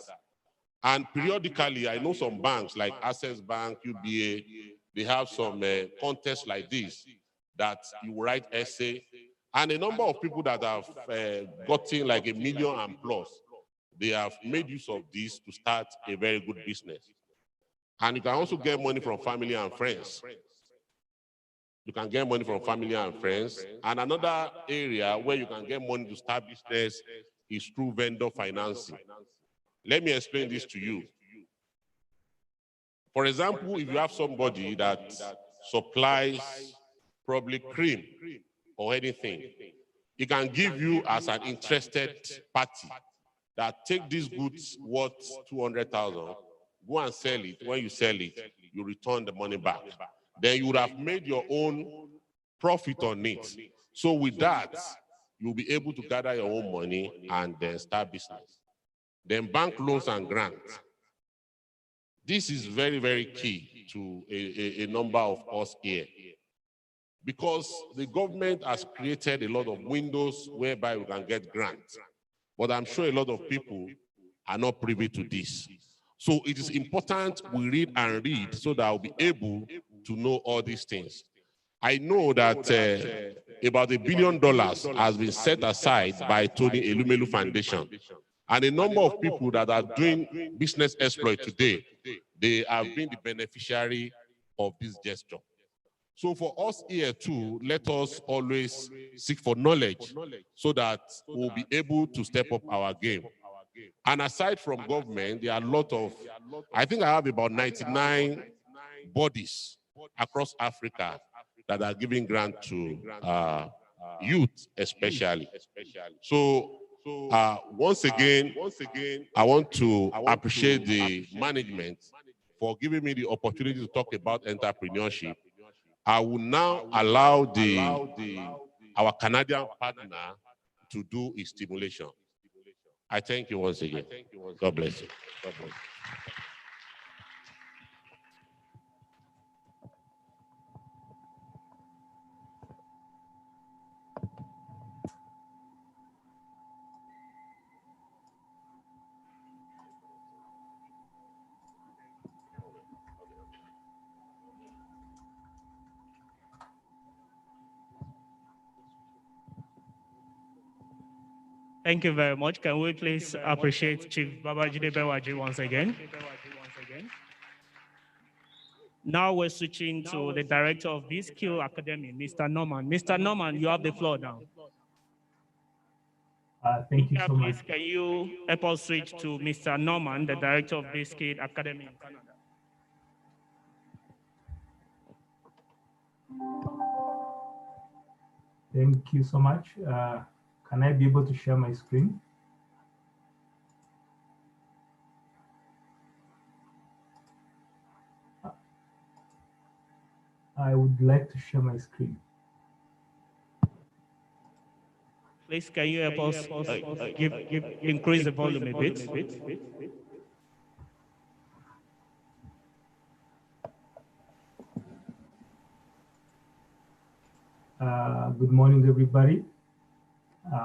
And periodically, I know some banks like Access Bank, UBA, they have some contests like this that you write essay. And a number of people that have gotten like 1 million and plus, they have made use of this to start a very good business. And you can also get money from family and friends. You can get money from family and friends. And another area where you can get money to start business is through vendor financing. Let me explain this to you. For example, if you have somebody that supplies probably cream or anything, he can give you as an interested party that take these goods worth 200,000, go and sell it. When you sell it, you return the money back. Then you would have made your own profit on it. So with that, you'll be able to gather your own money and then start business. Then bank loans and grants. This is very, very key to a number of us here, because the government has created a lot of windows whereby we can get grants. But I'm sure a lot of people are not privy to this. So it is important we read and read so that I'll be able to know all these things. I know that about $1 billion has been set aside by Tony Elumelu Foundation. And a number of people that are doing business exploit today, they have been the beneficiary of this gesture. So for us here too, let us always seek for knowledge so that we'll be able to step up our game. And aside from government, there are a lot of, I think I have about 99 bodies across Africa that are giving grant to youth especially. So once again, I want to appreciate the management for giving me the opportunity to talk about entrepreneurship. I will now allow our Canadian partner to do his stimulation. I thank you once again. God bless you. God bless you. Thank you very much. Can we please appreciate Chief Babajide Bewaji once again? Now we're switching to the director of this skill academy, Mr. Norman. Mr. Norman, you have the floor now. Thank you so much. Please, can you help us switch to Mr. Norman, the director of this skill academy in Canada? Thank you so much. Can I be able to share my screen? I would like to share my screen. Please, can you help us increase the volume a bit? Good morning, everybody.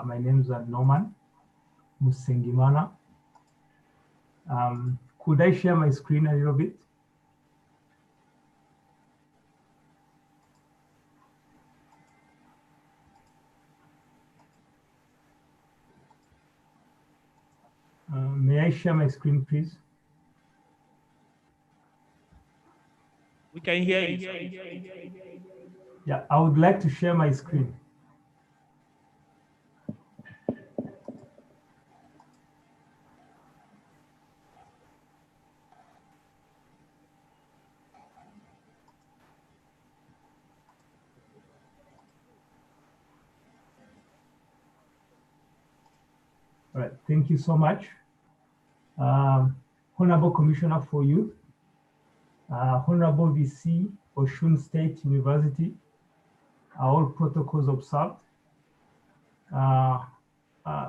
My name is Norman Musengimana. Could I share my screen a little bit? May I share my screen, please? We can hear you. Yeah, I would like to share my screen. All right, thank you so much. Honorable Commissioner for Youth, Honorable VC, Osun State University, all protocols observed. I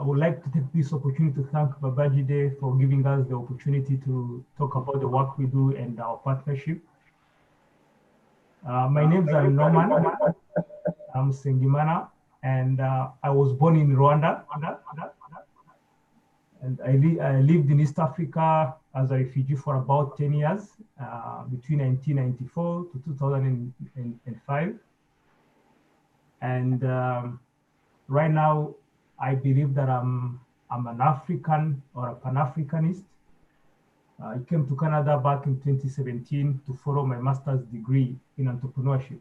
would like to take this opportunity to thank Babajide for giving us the opportunity to talk about the work we do and our partnership. My name is Norman. I'm Sengimana, and I was born in Rwanda. And I lived in East Africa as a refugee for about 10 years, between 1994 to 2005. And right now, I believe that I'm an African or a Pan-Africanist. I came to Canada back in 2017 to follow my master's degree in entrepreneurship.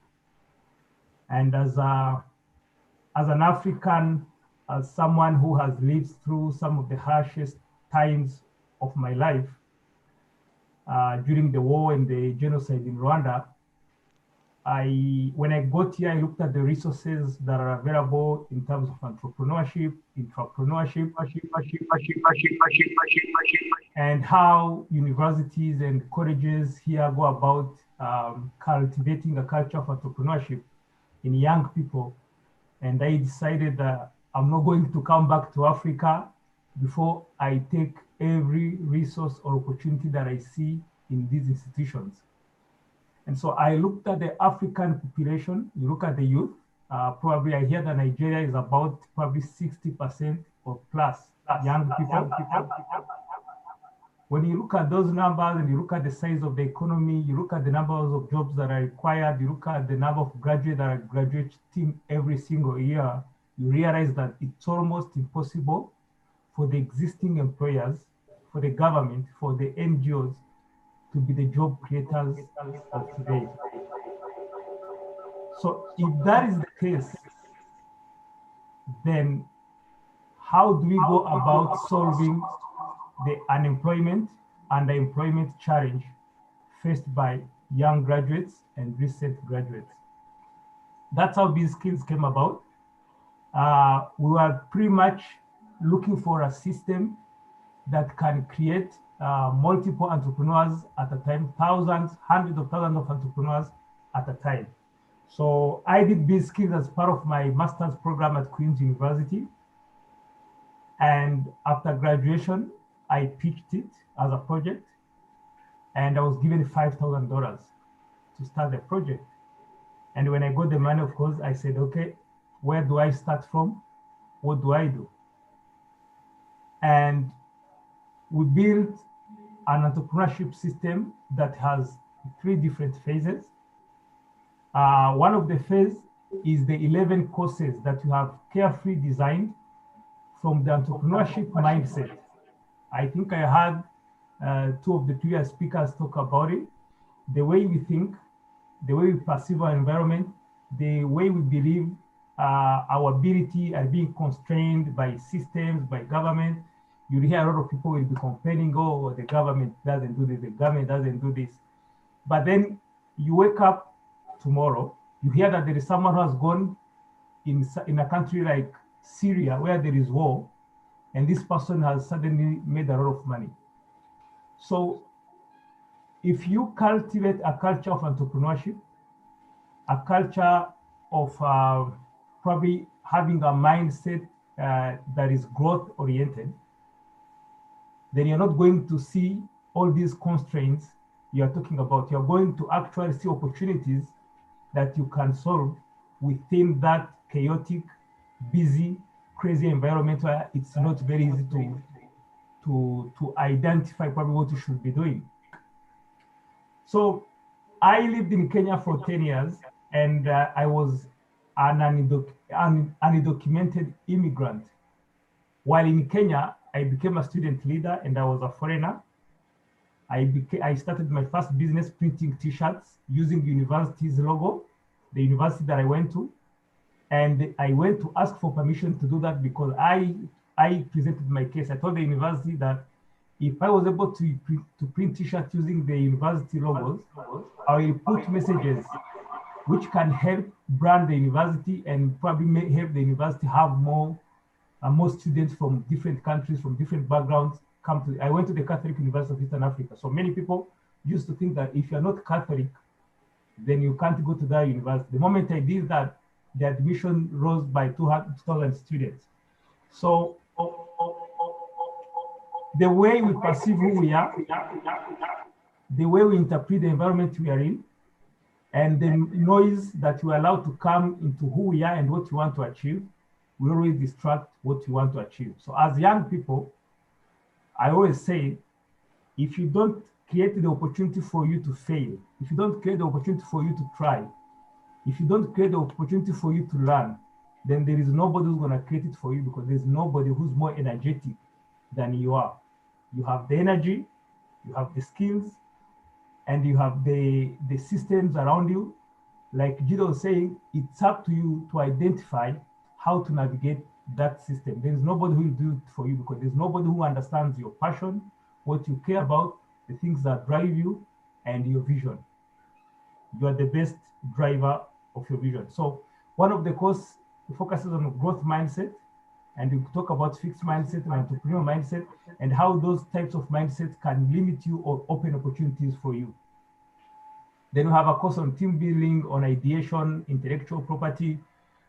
And as an African, as someone who has lived through some of the harshest times of my life during the war and the genocide in Rwanda, when I got here, I looked at the resources that are available in terms of entrepreneurship, and how universities and colleges here go about cultivating a culture of entrepreneurship in young people. And I decided that I'm not going to come back to Africa before I take every resource or opportunity that I see in these institutions. And so I looked at the African population, you look at the youth, probably I hear that Nigeria is about probably 60% or plus young people. When you look at those numbers and you look at the size of the economy, you look at the numbers of jobs that are required, you look at the number of graduates that are graduating every single year, you realize that it's almost impossible for the existing employers, for the government, for the NGOs to be the job creators of today. So if that is the case, then how do we go about solving the unemployment and the employment challenge faced by young graduates and recent graduates? That's how these skills came about. We were pretty much looking for a system that can create multiple entrepreneurs at a time, thousands, hundreds of thousands of entrepreneurs at a time. So I did these skills as part of my master's program at Queen's University. And after graduation, I pitched it as a project, and I was given $5,000 to start the project. And when I got the money, of course, I said, okay, where do I start from? What do I do? And we built an entrepreneurship system that has 3 different phases. One of the phases is the 11 courses that you have carefully designed from the entrepreneurship mindset. I think I had 2 of the previous speakers talk about it. The way we think, the way we perceive our environment, the way we believe our ability are being constrained by systems, by government. You hear a lot of people will be complaining, oh, the government doesn't do this, the government doesn't do this. But then you wake up tomorrow, you hear that there is someone who has gone in a country like Syria where there is war, and this person has suddenly made a lot of money. So if you cultivate a culture of entrepreneurship, a culture of probably having a mindset that is growth oriented, then you're not going to see all these constraints you're talking about. You're going to actually see opportunities that you can solve within that chaotic, busy, crazy environment where it's not very easy to identify probably what you should be doing. So I lived in Kenya for 10 years, and I was an undocumented immigrant. While in Kenya, I became a student leader and I was a foreigner. I started my first business printing t-shirts using the university's logo, the university that I went to. And I went to ask for permission to do that because I presented my case. I told the university that if I was able to print t-shirts using the university logos, I will put messages which can help brand the university and probably help the university have more students from different countries, from different backgrounds come to. I went to the Catholic University of Eastern Africa. So many people used to think that if you're not Catholic, then you can't go to that university. The moment I did that, the admission rose by 2,000 students. So the way we perceive who we are, the way we interpret the environment we are in, and the noise that we allow to come into who we are and what we want to achieve, will always distract what you want to achieve. So as young people, I always say, if you don't create the opportunity for you to fail, if you don't create the opportunity for you to try, if you don't create the opportunity for you to learn, then there is nobody who's going to create it for you, because there's nobody who's more energetic than you are. You have the energy, you have the skills, and you have the systems around you. Like Jido was saying, it's up to you to identify how to navigate that system. There is nobody who will do it for you, because there's nobody who understands your passion, what you care about, the things that drive you, and your vision. You are the best driver of your vision. So one of the course focuses on growth mindset, and we talk about fixed mindset and entrepreneurial mindset, and how those types of mindsets can limit you or open opportunities for you. Then we have a course on team building, on ideation, intellectual property,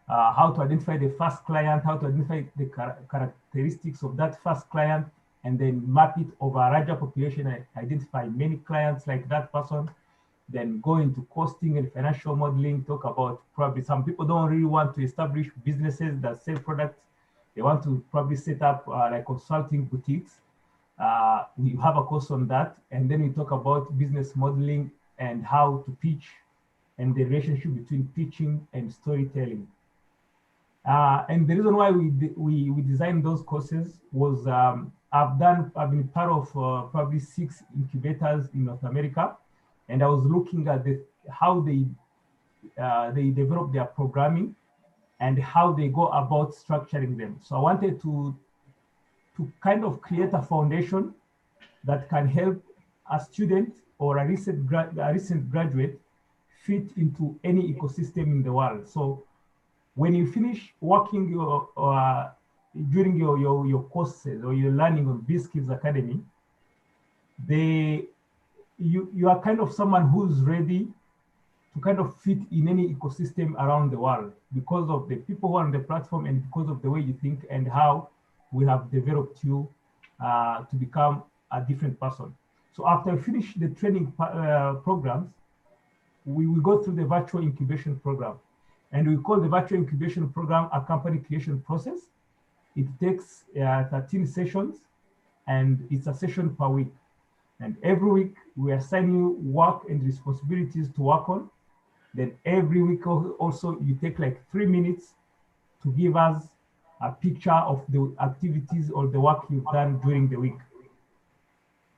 how to identify the first client, how to identify the characteristics of that first client, and then map it over a larger population and identify many clients like that person. Then go into costing and financial modeling, talk about probably some people don't really want to establish businesses that sell products. They want to probably set up like consulting boutiques. We have a course on that. And then we talk about business modeling and how to pitch and the relationship between pitching and storytelling. And the reason why we designed those courses was I've been part of probably 6 incubators in North America, and I was looking at how they develop their programming and how they go about structuring them. So I wanted to kind of create a foundation that can help a student or a recent graduate fit into any ecosystem in the world. So when you finish working during your courses or your learning on B-Skills Academy, you are kind of someone who's ready to kind of fit in any ecosystem around the world, because of the people who are on the platform and because of the way you think and how we have developed you to become a different person. So after we finish the training programs, we will go through the virtual incubation program. And we call the virtual incubation program a company creation process. It takes 13 sessions, and it's a session per week. And every week we assign you work and responsibilities to work on. Then every week also you take like 3 minutes to give us a picture of the activities or the work you've done during the week.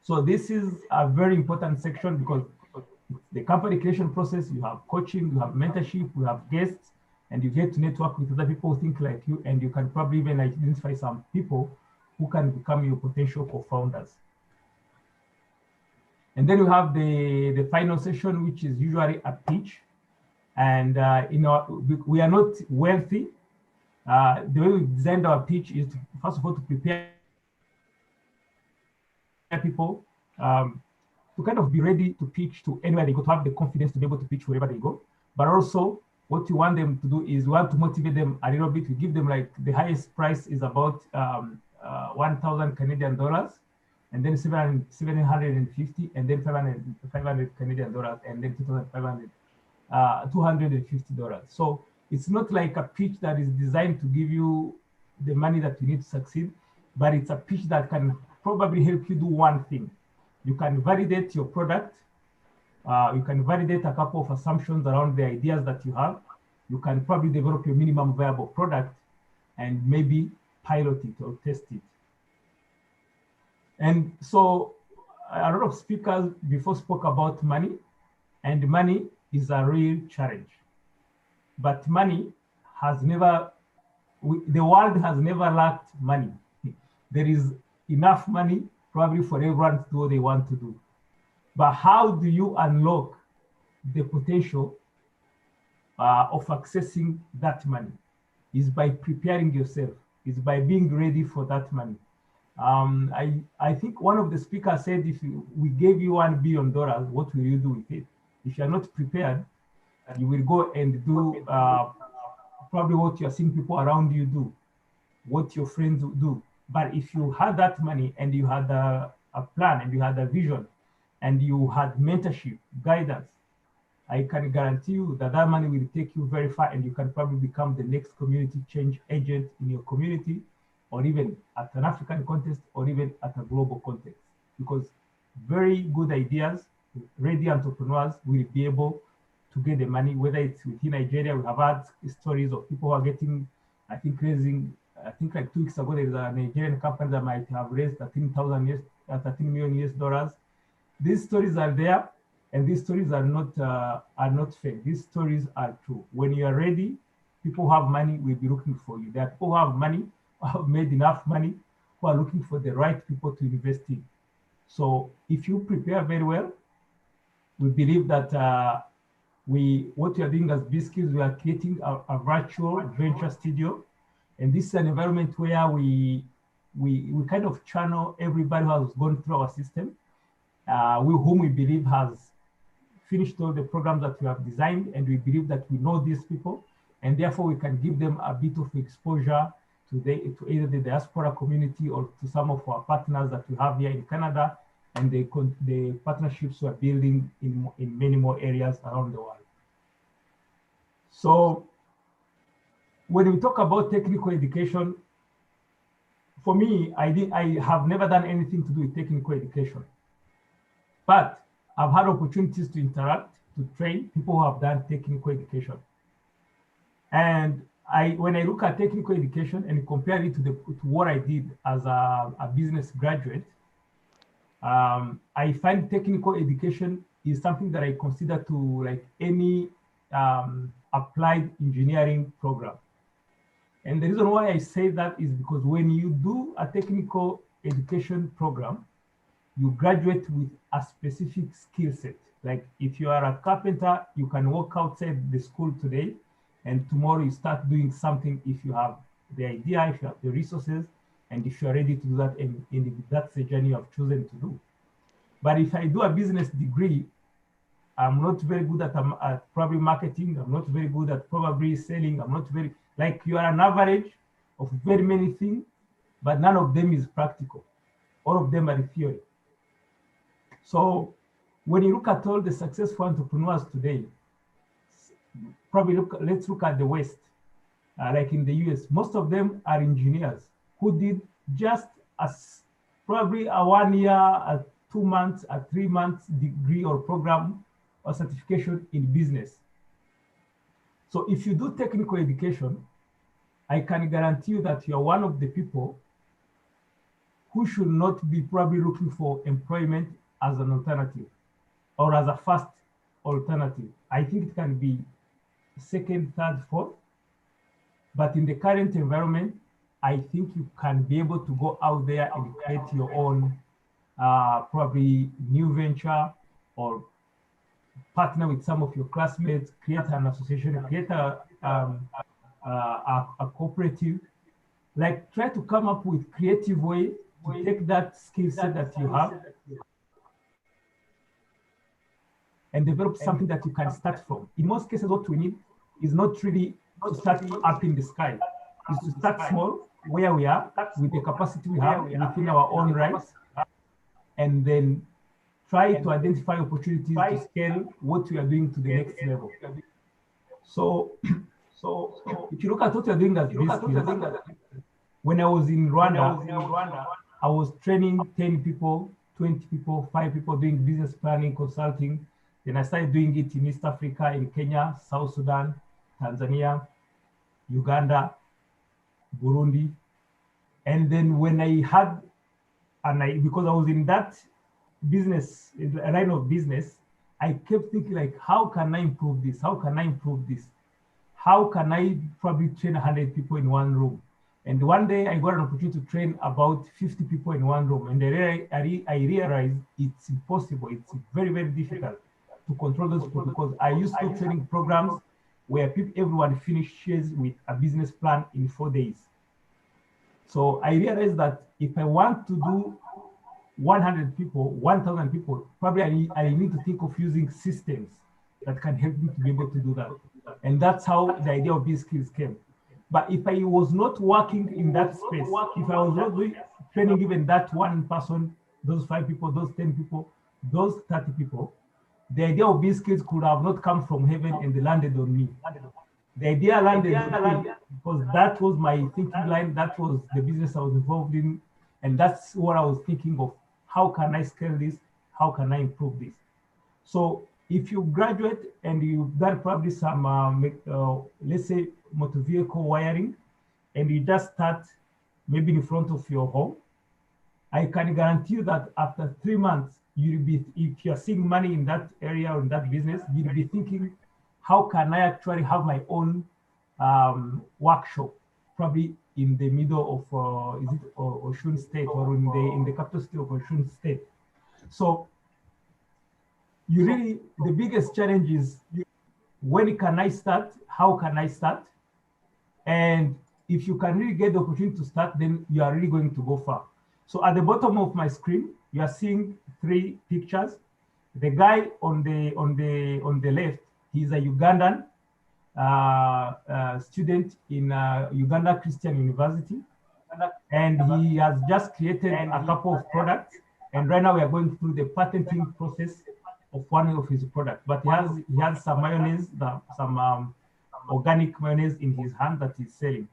So this is a very important section because the company creation process, you have coaching, you have mentorship, you have guests, and you get to network with other people who think like you, and you can probably even identify some people who can become your potential co-founders. And then you have the final session, which is usually a pitch. And we are not wealthy. The way we designed our pitch is, first of all, to prepare people to kind of be ready to pitch to anywhere they go, to have the confidence to be able to pitch wherever they go. But also, what you want them to do is we want to motivate them a little bit. We give them like the highest price is about 1,000 Canadian dollars, and then 750, and then 500 Canadian dollars, and then 2,500, $250. So it's not like a pitch that is designed to give you the money that you need to succeed, but it's a pitch that can probably help you do one thing. You can validate your product. You can validate a couple of assumptions around the ideas that you have. You can probably develop your minimum viable product and maybe pilot it or test it. And so a lot of speakers before spoke about money, and money is a real challenge. But money has never, the world has never lacked money. There is enough money probably for everyone to do what they want to do. But how do you unlock the potential of accessing that money? Is by preparing yourself, is by being ready for that money. I think one of the speakers said, if we gave you $1 billion, what will you do with it? If you're not prepared, you will go and do probably what you're seeing people around you do, what your friends do. But if you had that money and you had a plan and you had a vision and you had mentorship, guidance, I can guarantee you that that money will take you very far, and you can probably become the next community change agent in your community, or even at an African context, or even at a global context. Because very good ideas, ready entrepreneurs will be able to get the money, whether it's within Nigeria. We have had stories of people who are getting, I think like 2 weeks ago, there is a Nigerian company that might have raised 13 million US dollars. These stories are there, and these stories are not fake. These stories are true. When you are ready, people who have money will be looking for you. There are people who have money, who have made enough money, who are looking for the right people to invest in. So if you prepare very well, we believe that what we are doing as BizSkills, we are creating a virtual venture studio. And this is an environment where we kind of channel everybody who has gone through our system, whom we believe has finished all the programs that we have designed, and we believe that we know these people, and therefore we can give them a bit of exposure to either the diaspora community or to some of our partners that we have here in Canada, and the partnerships we're building in many more areas around the world. So when we talk about technical education, for me, I have never done anything to do with technical education, but I've had opportunities to interact, to train people who have done technical education. And when I look at technical education and compare it to what I did as a business graduate, I find technical education is something that I consider to like any applied engineering program. And the reason why I say that is because when you do a technical education program, you graduate with a specific skill set. Like if you are a carpenter, you can walk outside the school today, and tomorrow you start doing something if you have the idea, if you have the resources, and if you are ready to do that, and if that's the journey you have chosen to do. But if I do a business degree, I'm not very good at probably marketing. I'm not very good at probably selling. I'm not very, like you are an average of very many things, but none of them is practical. All of them are theory. So when you look at all the successful entrepreneurs today, probably let's look at the West, like in the US, most of them are engineers who did just as probably a 1 year, a 2 months, a 3 months degree or program or certification in business. So if you do technical education, I can guarantee you that you are one of the people who should not be probably looking for employment as an alternative or as a first alternative. I think it can be second, third, fourth. But in the current environment, I think you can be able to go out there and create your own probably new venture or partner with some of your classmates, create an association, create a cooperative, like try to come up with creative way to take that skill set that you have and develop something that you can start from. In most cases, what we need is not really to start up in the sky, is to start small where we are with the capacity we have within our own rights, and then try to identify opportunities to scale what we are doing to the next level. So if you look at what you're doing as business, when I was in Rwanda, I was training 10 people, 20 people, 5 people doing business planning, consulting. Then I started doing it in East Africa, in Kenya, South Sudan, Tanzania, Uganda, Burundi. And then when I had, because I was in that business, line of business, I kept thinking like, how can I improve this? How can I improve this? How can I probably train 100 people in one room? And one day I got an opportunity to train about 50 people in one room. And I realized it's impossible. It's very, very difficult to control those people because I used to do training programs where everyone finishes with a business plan in 4 days. So I realized that if I want to do 100 people, 1,000 people, probably I need to think of using systems that can help me to be able to do that. And that's how the idea of these skills came. But if I was not working in that space, if I was not doing training even that one person, those 5 people, those 10 people, those 30 people, the idea of these skills could have not come from heaven and landed on me. The idea landed on me because that was my thinking line, that was the business I was involved in, and that's what I was thinking of. How can I scale this? How can I improve this? So if you graduate and you've done probably some, let's say, motor vehicle wiring, and you just start maybe in front of your home, I can guarantee you that after 3 months, you'll be, if you're seeing money in that area or in that business, you'll be thinking, how can I actually have my own workshop, probably in the middle of, is it Osun State or in the capital city of Osun State. So you really, the biggest challenge is when can I start? How can I start? And if you can really get the opportunity to start, then you are really going to go far. So at the bottom of my screen, you are seeing 3 pictures. The guy on the left, he's a Ugandan student in Uganda Christian University, and he has just created a couple of products. And right now we are going through the patenting process of one of his products. But he has some mayonnaise, some organic mayonnaise in his hand that he's selling.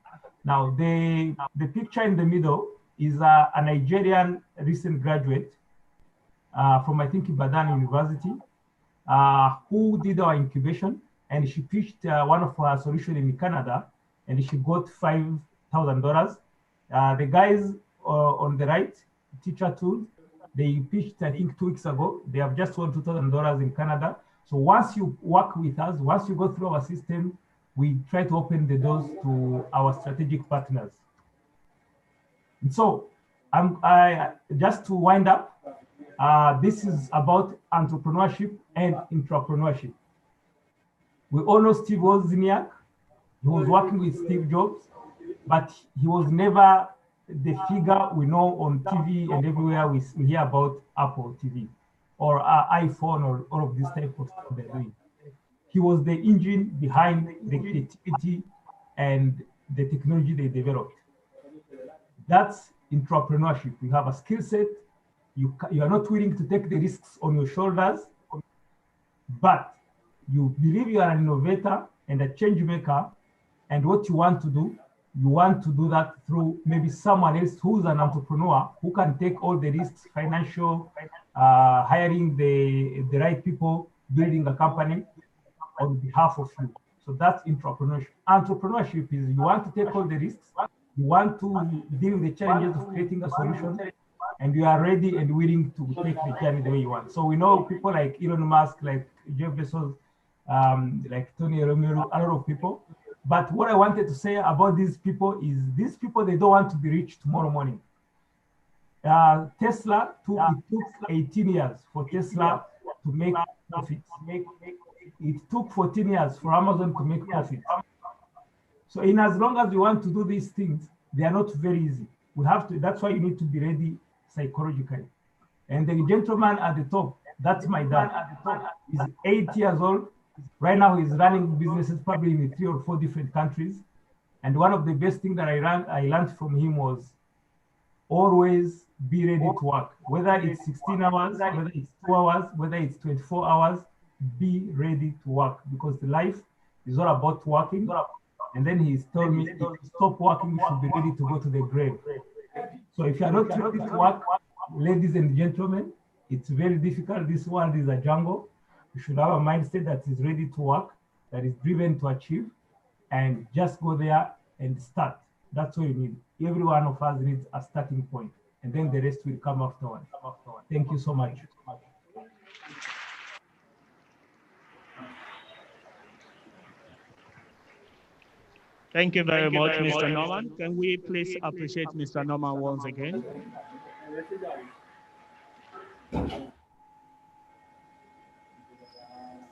Now the picture in the middle is a Nigerian recent graduate from, I think, Ibadan University, who did our incubation, and she pitched one of her solutions in Canada, and she got $5,000. The guys on the right, Teacher Tools, they pitched, I think, 2 weeks ago. They have just won $2,000 in Canada. So once you work with us, once you go through our system, we try to open the doors to our strategic partners. And so just to wind up, this is about entrepreneurship and intrapreneurship. We all know Steve Wozniak. He was working with Steve Jobs, but he was never the figure we know on TV and everywhere we hear about Apple TV or iPhone or all of this type of stuff they're doing. He was the engine behind the creativity and the technology they developed. That's entrepreneurship. You have a skill set. You are not willing to take the risks on your shoulders, but you believe you are an innovator and a change maker, and what you want to do that through maybe someone else who's an entrepreneur who can take all the risks, financial, hiring the right people, building a company on behalf of you. So that's entrepreneurship. Entrepreneurship is you want to take all the risks, you want to deal with the challenges of creating a solution, and you are ready and willing to take the journey the way you want. So we know people like Elon Musk, like Jeff Bezos, like Tony Romero, a lot of people. But what I wanted to say about these people is they don't want to be rich tomorrow morning. Tesla took 18 years for Tesla to make profits. It took 14 years for Amazon to make profits. So in as long as you want to do these things, they are not very easy. That's why you need to be ready psychologically. And the gentleman at the top, that's my dad. He's 8 years old. Right now he's running businesses probably in 3 or 4 different countries. And one of the best things that I learned from him was always be ready to work. Whether it's 16 hours, whether it's 2 hours, whether it's 24 hours, be ready to work, because the life is all about working. And then he's told me, if you stop working, you should be ready to go to the grave. So if you're not ready to work, ladies and gentlemen, it's very difficult. This world is a jungle. You should have a mindset that is ready to work, that is driven to achieve, and just go there and start. That's what you need. Every one of us needs a starting point, and then the rest will come afterwards. Thank you so much. Thank you very much, Mr. Norman. Can we please appreciate Mr. Norman once again?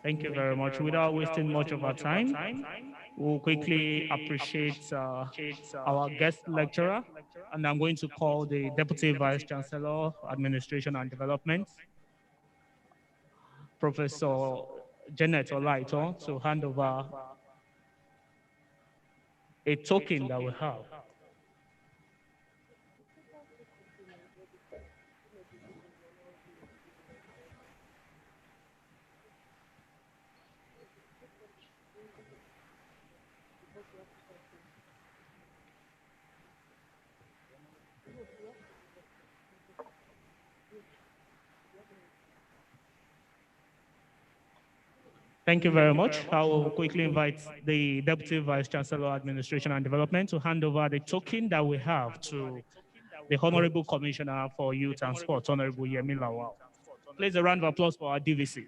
Thank you very much. Without wasting much of our time, we'll quickly appreciate our guest lecturer, and I'm going to call the Deputy Vice Chancellor, Administration and Development, Professor Janet Olaito, to hand over a token that we have. Thank you very much. I will quickly invite the Deputy Vice Chancellor, Administration and Development, to hand over the token that we have to the Honorable Commissioner for Youth and Sports, Honorable Yemi Lawal. Please a round of applause for our DVC.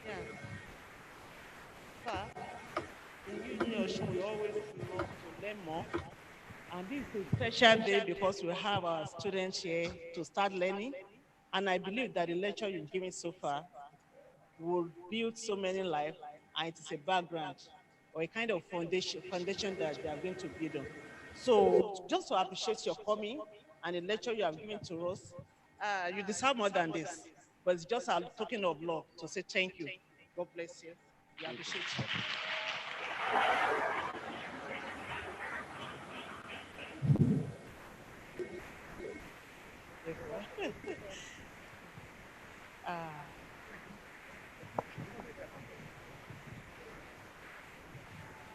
Yeah. Sir, in UNIOSUN, we always love to learn more. And this is a special day because we have our students here to start learning. And I believe that the lecture you've given so far will build so many lives, and it is a background or a kind of foundation that they are going to build on. So just to appreciate your coming and the lecture you have given to us, you deserve more than this, but it's just a token of love to say thank you. God bless you. We appreciate you.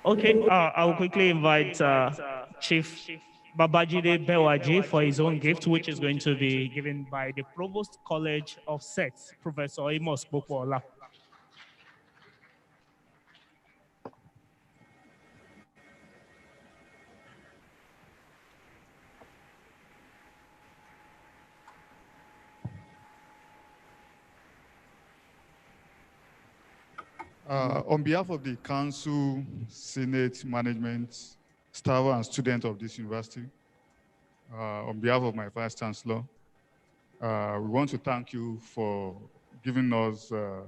Okay, I will quickly invite Chief Babajide Bewaji for his own gift, which is going to be given by the Provost College of Sex, Professor Amos Bopola. On behalf of the Council, Senate, Management, staff, and students of this university, on behalf of my Vice Chancellor, we want to thank you for giving us a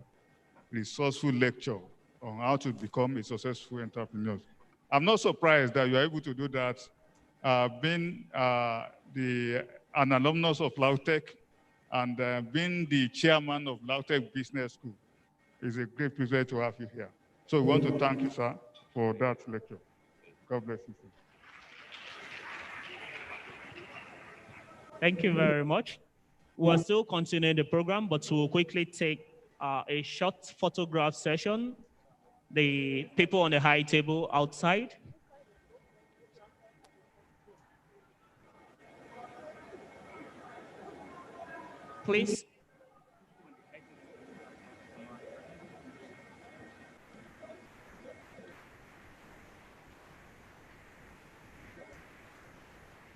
resourceful lecture on how to become a successful entrepreneur. I'm not surprised that you are able to do that, being an alumnus of LAUTECH and being the chairman of LAUTECH Business School. It's a great pleasure to have you here. So we want to thank you, sir, for that lecture. God bless you, sir. Thank you very much. We're still continuing the program, but we'll quickly take a short photograph session. The people on the high table outside. Please.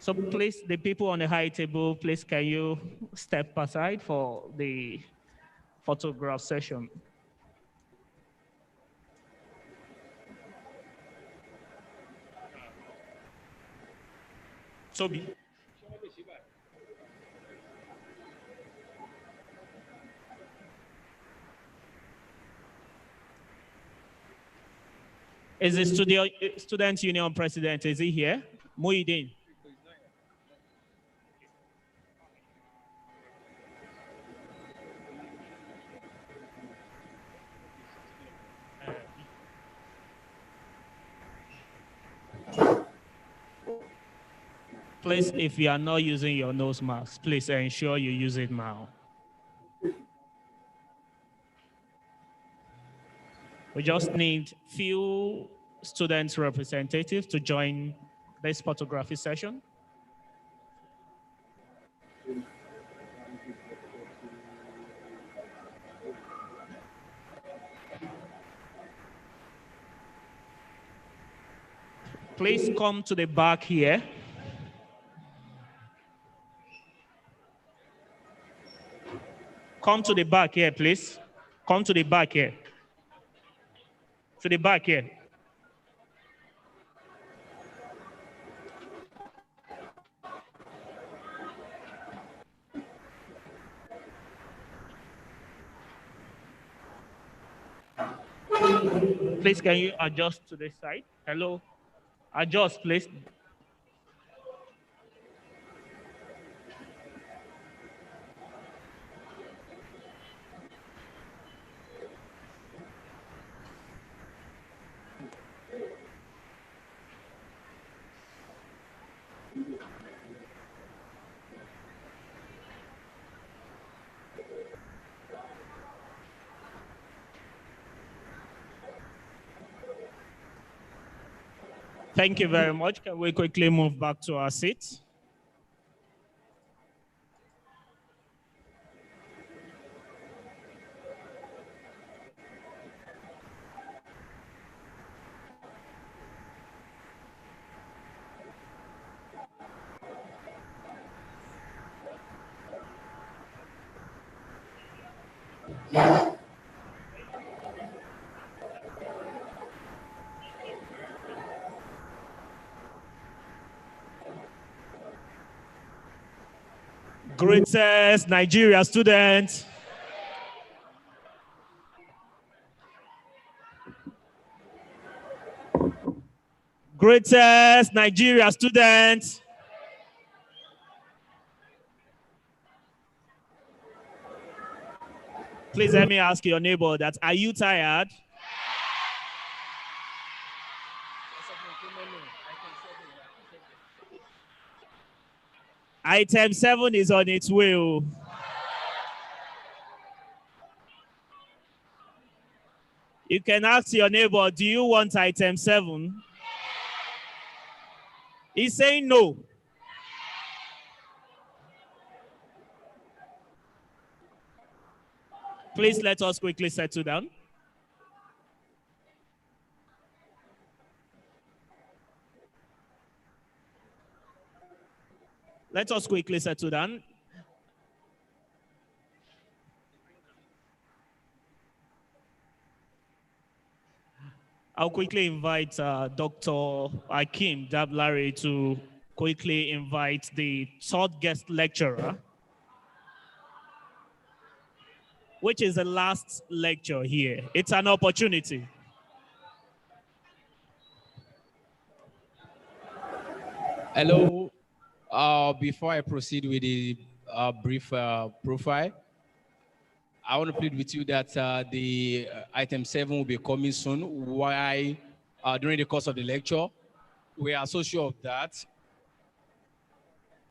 So please, the people on the high table, please can you step aside for the photograph session? Toby. Is the student union president, is he here? Muhyiddin. Please, if you are not using your nose mask, please ensure you use it now. We just need few students representatives to join this photography session. Please come to the back here. Come to the back here, please. Come to the back here. To the back here. Please, can you adjust to this side? Hello? Adjust, please. Thank you very much. Can we quickly move back to our seats? Greatest Nigeria student. Greatest Nigeria student. Please let me ask your neighbor that, are you tired? Item 7 is on its way. You can ask your neighbor, do you want item 7? He's saying no. Please let us quickly settle down. Let us quickly settle down. I'll quickly invite Dr. Akim Dablare to quickly invite the third guest lecturer, which is the last lecture here. It's an opportunity. Hello. Before I proceed with the brief profile, I want to plead with you that the item 7 will be coming soon. Why, during the course of the lecture, we are so sure of that.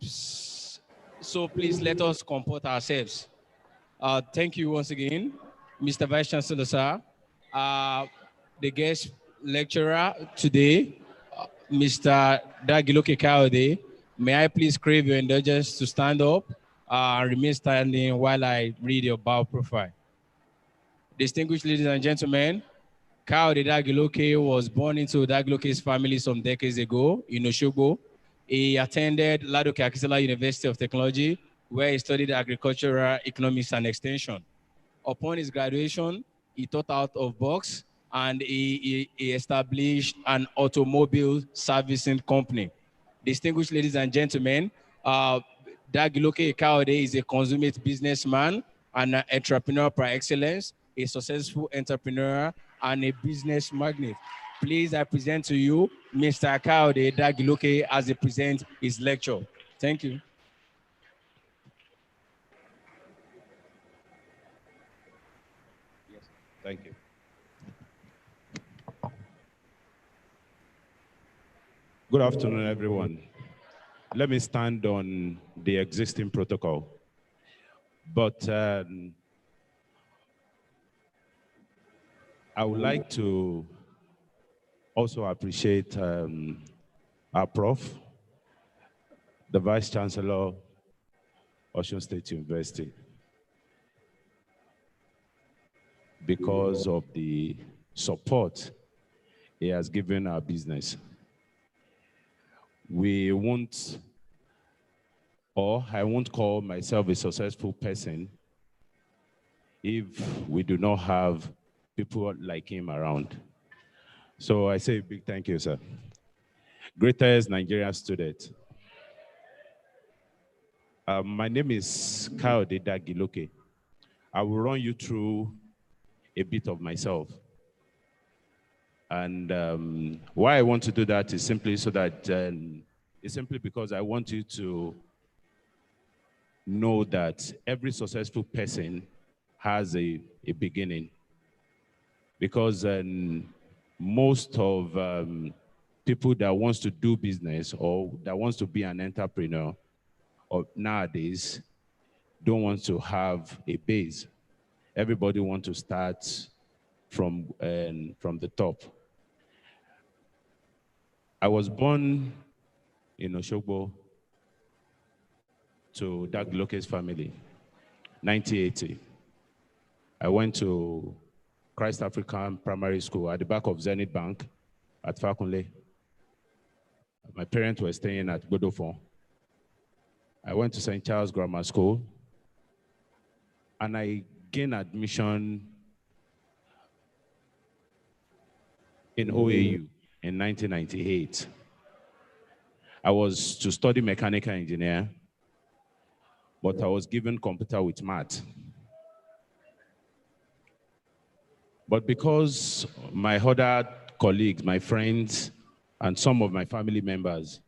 So please let us comport ourselves. Thank you once again, Mr. Vice Chancellor, sir. The guest lecturer today, Mr. Dagiloke Kaode. May I please crave your indulgence to stand up and remain standing while I read your bio profile. Distinguished ladies and gentlemen, Kaode Dagiloke was born into Dagiloke's family some decades ago in Osogbo. He attended Ladoke Akisela University of Technology, where he studied agricultural economics and extension. Upon his graduation, he thought out of box and he established an automobile servicing company. Distinguished ladies and gentlemen, Dagiloke Kaode is a consummate businessman and an entrepreneur par excellence, a successful entrepreneur and a business magnate. Please, I present to you Mr. Kaode Dagiloke as he presents his lecture. Thank you. Yes, thank you. Good afternoon, everyone. Let me stand on the existing protocol. But I would like to also appreciate our prof, the Vice Chancellor, Osun State University, because of the support he has given our business. We won't, or I won't call myself a successful person if we do not have people like him around. So I say a big thank you, sir. Greatest Nigerian student. My name is Kaode Dagiloke. I will run you through a bit of myself. And why I want to do that is simply so that, it's simply because I want you to know that every successful person has a beginning. Because most of people that wants to do business or that wants to be an entrepreneur or nowadays don't want to have a base. Everybody wants to start from the top. I was born in Osogbo to Dagiloke's family, 1980. I went to Christ African Primary School at the back of Zenith Bank at Fakunle. My parents were staying at Godofon. I went to St. Charles Grammar School, and I gained admission in OAU in 1998. I was to study mechanical engineer, but I was given computer with math. But because my other colleagues, my friends, and some of my family members,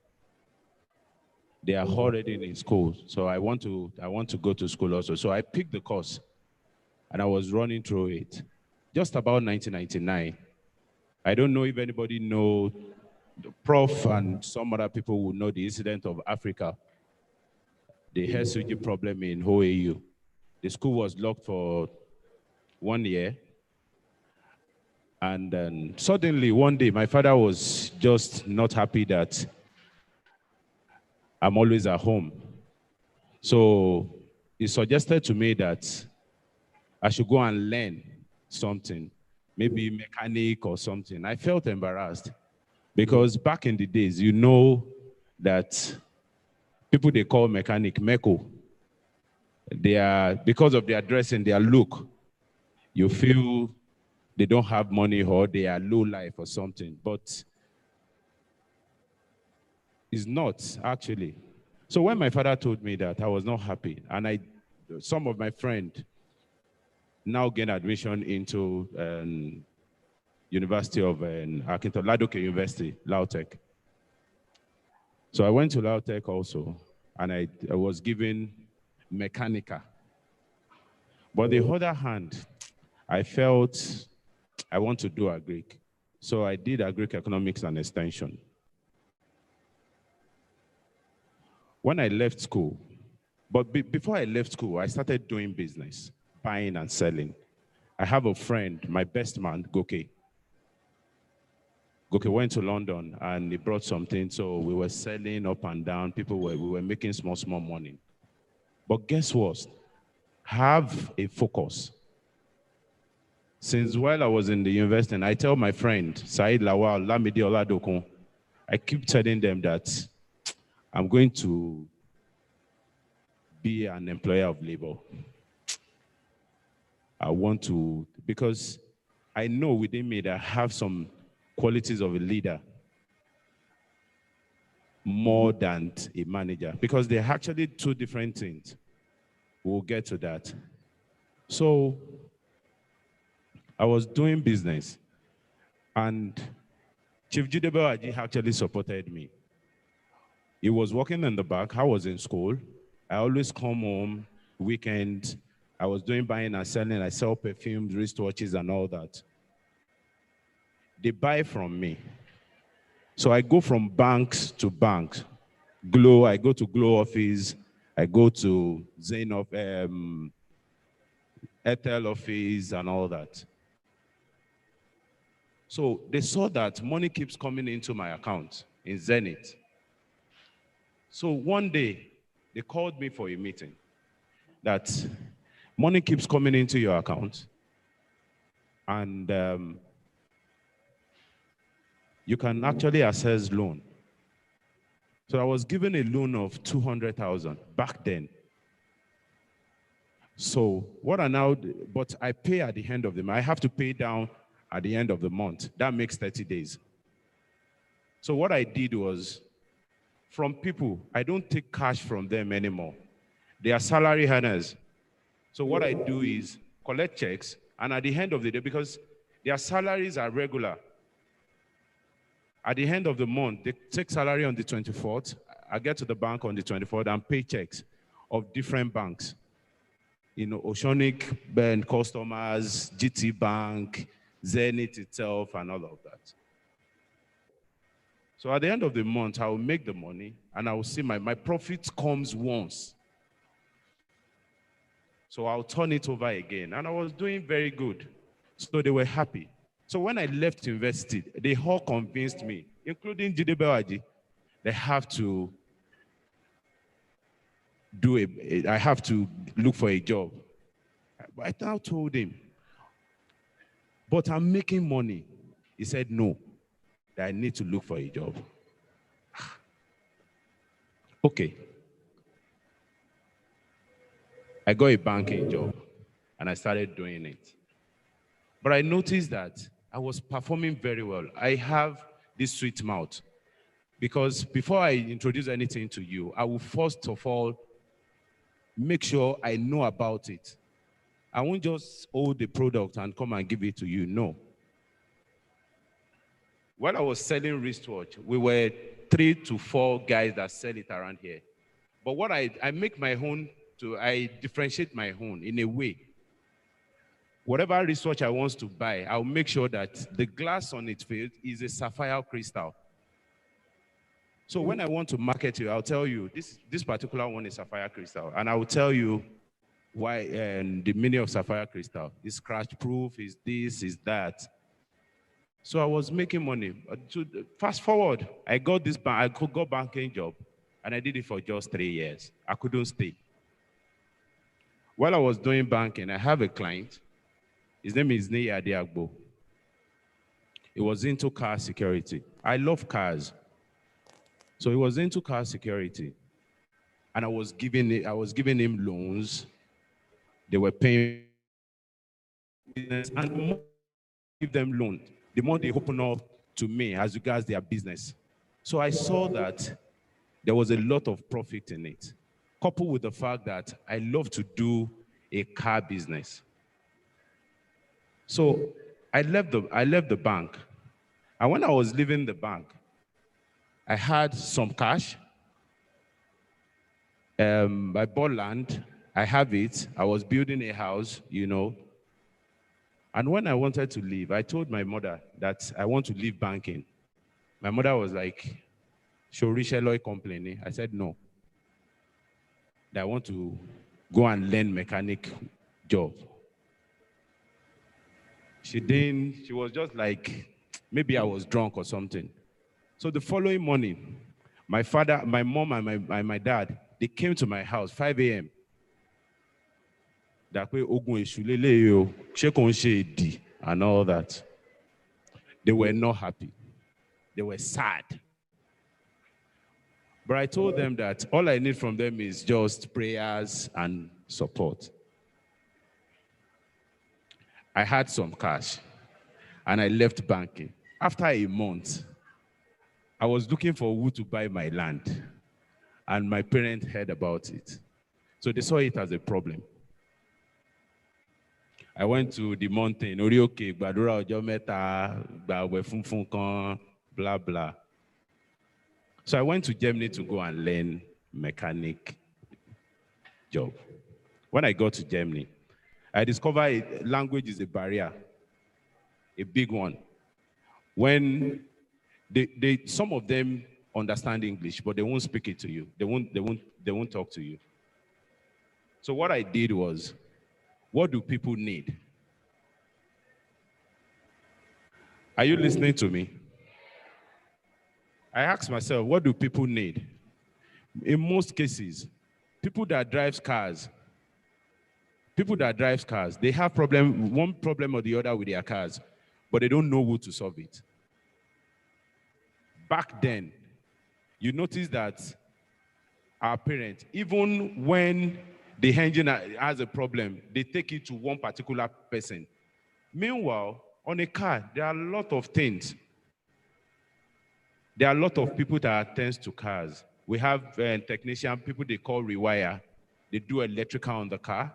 they are already in school, so I want to go to school also. So I picked the course, and I was running through it. Just about 1999, I don't know if anybody know, the prof and some other people will know the incident of Africa, the refugee problem in OAU. The school was locked for 1 year. And then suddenly one day, my father was just not happy that I'm always at home. So he suggested to me that I should go and learn something, maybe mechanic or something. I felt embarrassed because back in the days, you know that people they call mechanic, Meko, they are, because of their dressing, their look, you feel they don't have money or they are low life or something, but it's not actually. So when my father told me that, I was not happy. And some of my friends now gain admission into University of Ladoke University, Lautech. So I went to Lautech also, and I was given Mechanica. But the other hand, I felt I want to do agric. So I did agric economics and extension. When I left school, but before I left school, I started doing business, buying and selling. I have a friend, my best man, Goke. Goke went to London and he brought something, so we were selling up and down. We were making small money. But guess what? Have a focus. Since while I was in the university, and I tell my friend, Said Lawal, Lamidi Oladokun, I keep telling them that I'm going to be an employer of labor. I want to, because I know within me that I have some qualities of a leader more than a manager, because they're actually two different things. We'll get to that. So I was doing business, and Chief Jidebe Aji actually supported me. He was working in the back. I was in school. I always come home, weekend. I was doing buying and selling. I sell perfumes, wristwatches, and all that. They buy from me. So I go from banks to banks. Glow, I go to Glow office. I go to Zain of Ethel office and all that. So they saw that money keeps coming into my account in Zenith. So one day, they called me for a meeting that money keeps coming into your account and you can actually access loan. So I was given a loan of 200,000 back then. So what I now, but I pay at the end of the month. I have to pay down at the end of the month. That makes 30 days. So what I did was, from people, I don't take cash from them anymore. They are salary earners. So what I do is collect checks, and at the end of the day, because their salaries are regular, at the end of the month, they take salary on the 24th. I get to the bank on the 24th and pay checks of different banks. You know, Oceanic Bank customers, GT Bank, Zenith itself, and all of that. So at the end of the month, I will make the money, and I will see my profit comes once. So I'll turn it over again. And I was doing very good. So they were happy. So when I left university, they all convinced me, including Jidebe Aji, they have to I have to look for a job. I now told him, but I'm making money. He said, no, that I need to look for a job. Okay. I got a banking job and I started doing it. But I noticed that I was performing very well. I have this sweet mouth because before I introduce anything to you, I will first of all make sure I know about it. I won't just hold the product and come and give it to you. No. When I was selling wristwatch, we were 3 to 4 guys that sell it around here. But what I make my own, I differentiate my own in a way. Whatever wristwatch I want to buy, I'll make sure that the glass on its face is a sapphire crystal. So when I want to market you, I'll tell you, this particular one is sapphire crystal. And I will tell you why, and the meaning of sapphire crystal. It's scratch proof, is this, is that. So I was making money. Fast forward, I got banking job, and I did it for just 3 years. I couldn't stay. While I was doing banking, I have a client. His name is Ney Adeagbo. He was into car security. I love cars. So he was into car security. And I was giving him loans. They were paying business, and the more I give them loans, the more they open up to me as regards their business. So I saw that there was a lot of profit in it, coupled with the fact that I love to do a car business. So I left the bank. And when I was leaving the bank, I had some cash. I bought land I have it. I was building a house, you know. And when I wanted to leave, I told my mother that I want to leave banking. My mother was like, Shorisheloi complaining. I said, no. That I want to go and learn mechanic job. She didn't, she was just like, maybe I was drunk or something. So the following morning, my father, my mom, and my dad, they came to my house, 5 a.m. And all that. They were not happy. They were sad. But I told them that all I need from them is just prayers and support. I had some cash and I left banking. After a month, I was looking for who to buy my land, and my parents heard about it. So they saw it as a problem. I went to the mountain, Orioke, Gbadura Ojo Meta, Gbawe Funfun Kan, blah, blah. So I went to Germany to go and learn mechanic job. When I got to Germany, I discovered language is a barrier, a big one. When some of them understand English, but they won't speak it to you. They won't talk to you. So what I did was, what do people need? Are you listening to me? I asked myself, what do people need? In most cases, people that drive cars, they have one problem or the other with their cars, but they don't know who to solve it. Back then, you notice that our parents, even when the engine has a problem, they take it to one particular person. Meanwhile, on a car, there are a lot of things. There are a lot of people that attend to cars. We have technician, people they call rewire. They do electrical on the car.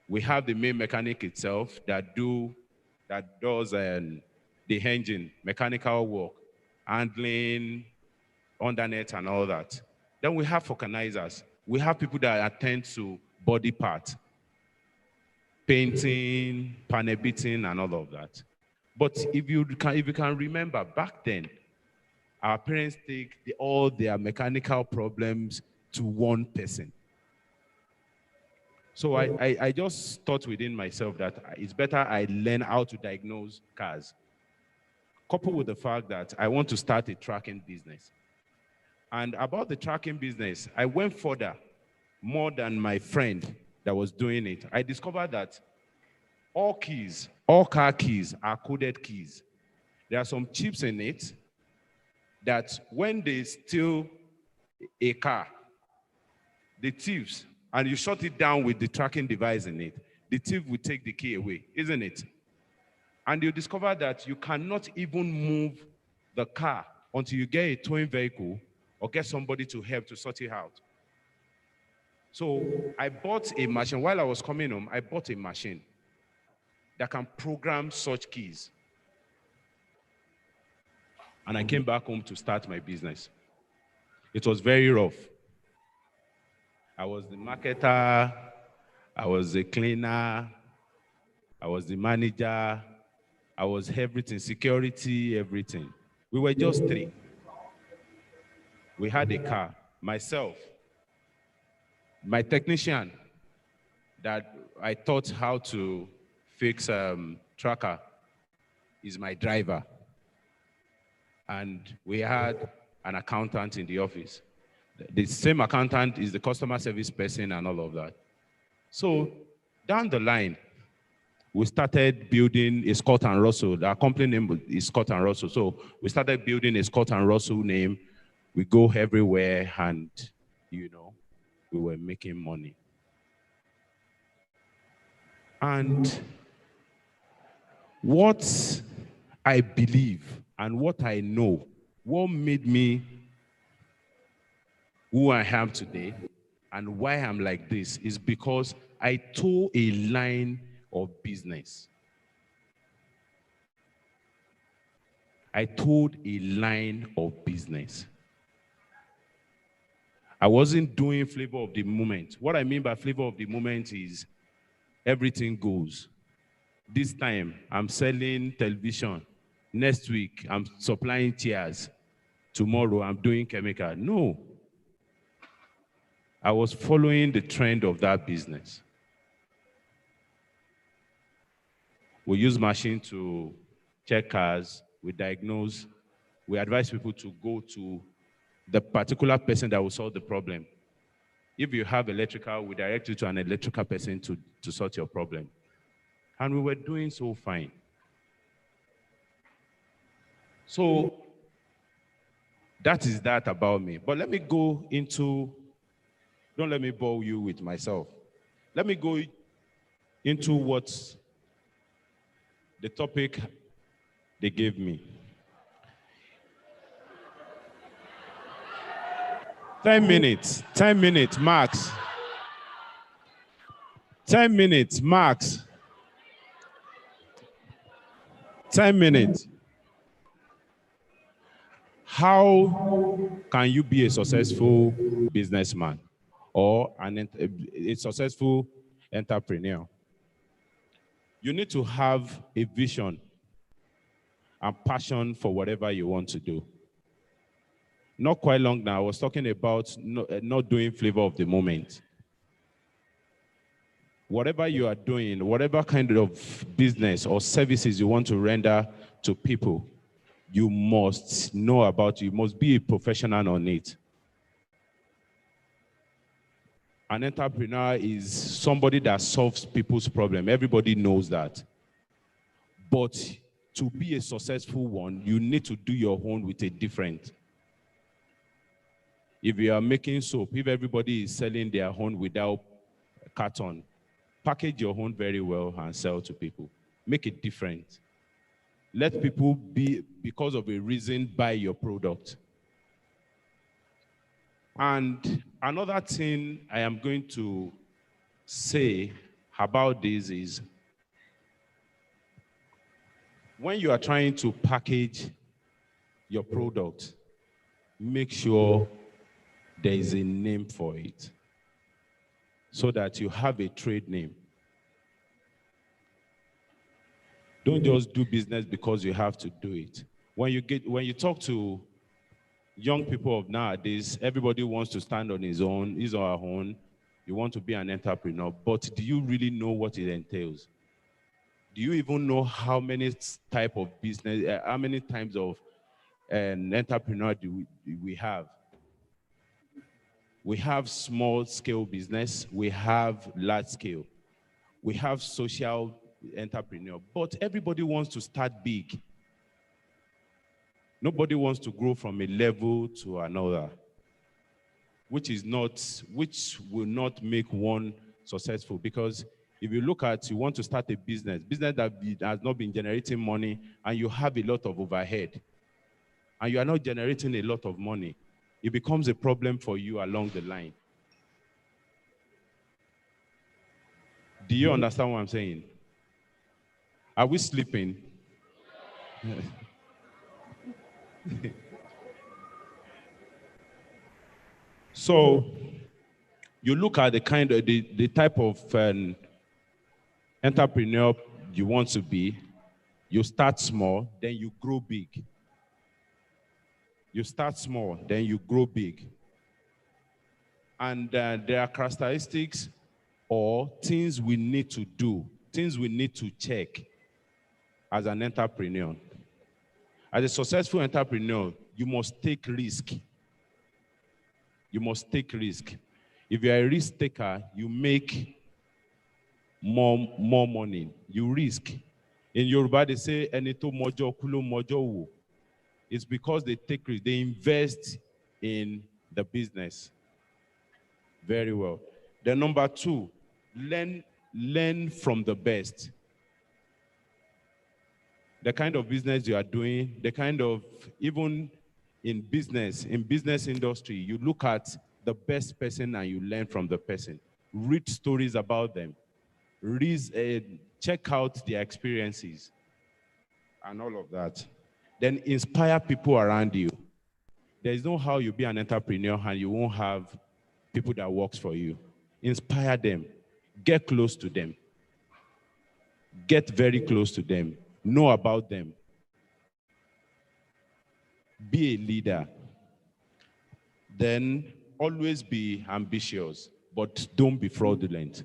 We have the main mechanic itself that does the engine, mechanical work, handling, undernet and all that. Then we have vulcanizers. We have people that attend to body parts, painting, panel beating, and all of that. But if you can remember, back then, our parents take all their mechanical problems to one person. So I just thought within myself that it's better I learn how to diagnose cars, coupled with the fact that I want to start a tracking business. And about the tracking business, I went further, more than my friend that was doing it. I discovered that all car keys are coded keys. There are some chips in it that when they steal a car, the thieves, and you shut it down with the tracking device in it, the thief will take the key away, isn't it? And you discover that you cannot even move the car until you get a towing vehicle or get somebody to help to sort it out. So I bought a machine. While I was coming home, I bought a machine that can program such keys. And I came back home to start my business. It was very rough. I was the marketer, I was the cleaner, I was the manager, I was everything, security, everything. We were just three. We had a car, myself, my technician that I taught how to fix tracker is my driver. And we had an accountant in the office. The same accountant is the customer service person and all of that. So down the line, we started building a Scott and Russell. Our company name is Scott and Russell. So we started building a Scott and Russell name. We go everywhere and, you know, we were making money. And what I believe and what I know, what made me who I am today and why I'm like this is because I told a line of business. I told a line of business. I wasn't doing flavor of the moment. What I mean by flavor of the moment is everything goes. This time, I'm selling television. Next week, I'm supplying chairs. Tomorrow, I'm doing chemical. No. I was following the trend of that business. We use machine to check cars, we diagnose, we advise people to go to the particular person that will solve the problem. If you have electrical, we direct you to an electrical person to sort your problem. And we were doing so fine. So that is that about me. But let me go into, don't let me bore you with myself. Let me go into what the topic they gave me. 10 minutes, max. 10 minutes, max. 10 minutes. How can you be a successful businessman or a successful entrepreneur? You need to have a vision and passion for whatever you want to do. Not quite long now, I was talking about not doing flavor of the moment. Whatever you are doing, whatever kind of business or services you want to render to people, you must know about it. You must be a professional on it. An entrepreneur is somebody that solves people's problems. Everybody knows that. But to be a successful one, you need to do your own with a different. If you are making soap, if everybody is selling their own without carton, package your own very well and sell to people. Make it different. Let people because of a reason, buy your product. And another thing I am going to say about this is, when you are trying to package your product, make sure there is a name for it so that you have a trade name. Don't just do business because you have to do it. When you talk to young people of nowadays, everybody wants to stand on his or her own. You want to be an entrepreneur, but do you really know what it entails? Do you even know how many type of business, how many types of an entrepreneur do we have? We have small scale business, we have large scale, we have social entrepreneur, but everybody wants to start big. Nobody wants to grow from a level to another, which will not make one successful. Because if you look at, you want to start a business that has not been generating money, and you have a lot of overhead, and you are not generating a lot of money, it becomes a problem for you along the line. Do you understand what I'm saying? Are we sleeping? So you look at the type of entrepreneur you want to be. You start small, then you grow big. You start small, then you grow big. And there are characteristics or things we need to do, things we need to check as an entrepreneur. As a successful entrepreneur, you must take risk. You must take risk. If you are a risk taker, you make more money. You risk. In Yoruba, they say, "Enito mojo kulo mojo wo." It's because they take risk. They invest in the business. Very well. Then number two, learn from the best. The kind of business you are doing, the kind of, even in business industry, you look at the best person and you learn from the person. Read stories about them. Check out their experiences and all of that. Then inspire people around you. There is no how you be an entrepreneur and you won't have people that works for you. Inspire them. Get close to them. Get very close to them. Know about them. Be a leader. Then always be ambitious, but don't be fraudulent.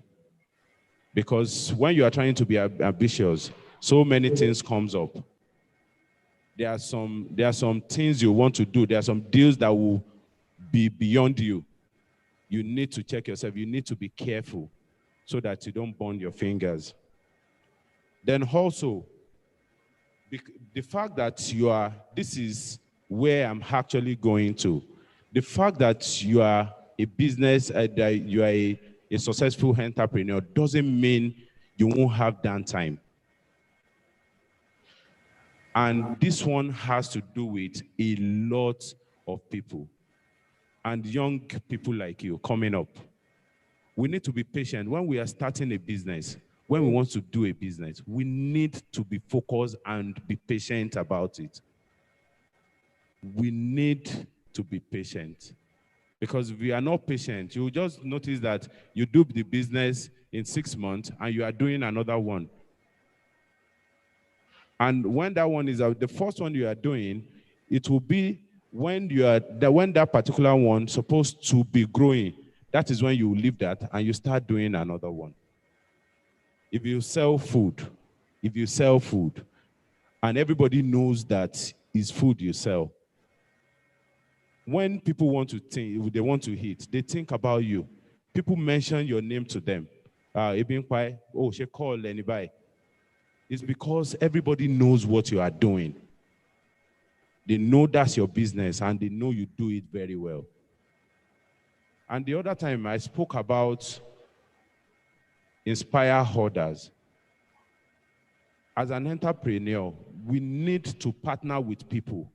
Because when you are trying to be ambitious, so many things comes up. There are some things you want to do. There are some deals that will be beyond you. You need to check yourself. You need to be careful so that you don't burn your fingers. Then also, the fact that this is where I'm actually going to. The fact that you are a business, that you are a successful entrepreneur doesn't mean you won't have downtime. And this one has to do with a lot of people and young people like you coming up. We need to be patient. When we are starting a business, when we want to do a business, we need to be focused and be patient about it. We need to be patient. Because if we are not patient, you will just notice that you do the business in 6 months and you are doing another one. And when that one is out, the first one you are doing, it will be when that particular one supposed to be growing. That is when you leave that and you start doing another one. If you sell food, and everybody knows that it's food you sell, when people want to think, they want to eat, they think about you. People mention your name to them. Oh, she call anybody. It's because everybody knows what you are doing. They know that's your business and they know you do it very well. And the other time I spoke about inspire others. As an entrepreneur, we need to partner with people.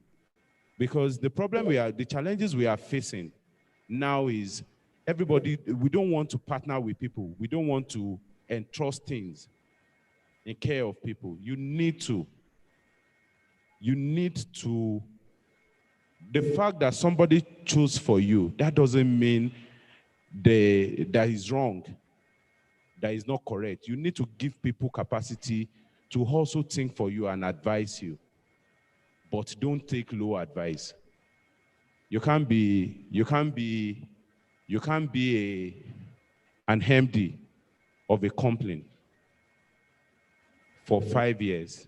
Because the challenges we are facing now is we don't want to partner with people. We don't want to entrust things in care of people. You need to. The fact that somebody chose for you, that doesn't mean that is wrong, that is not correct. You need to give people capacity to also think for you and advise you. But don't take low advice. You can't be an MD of a company for 5 years,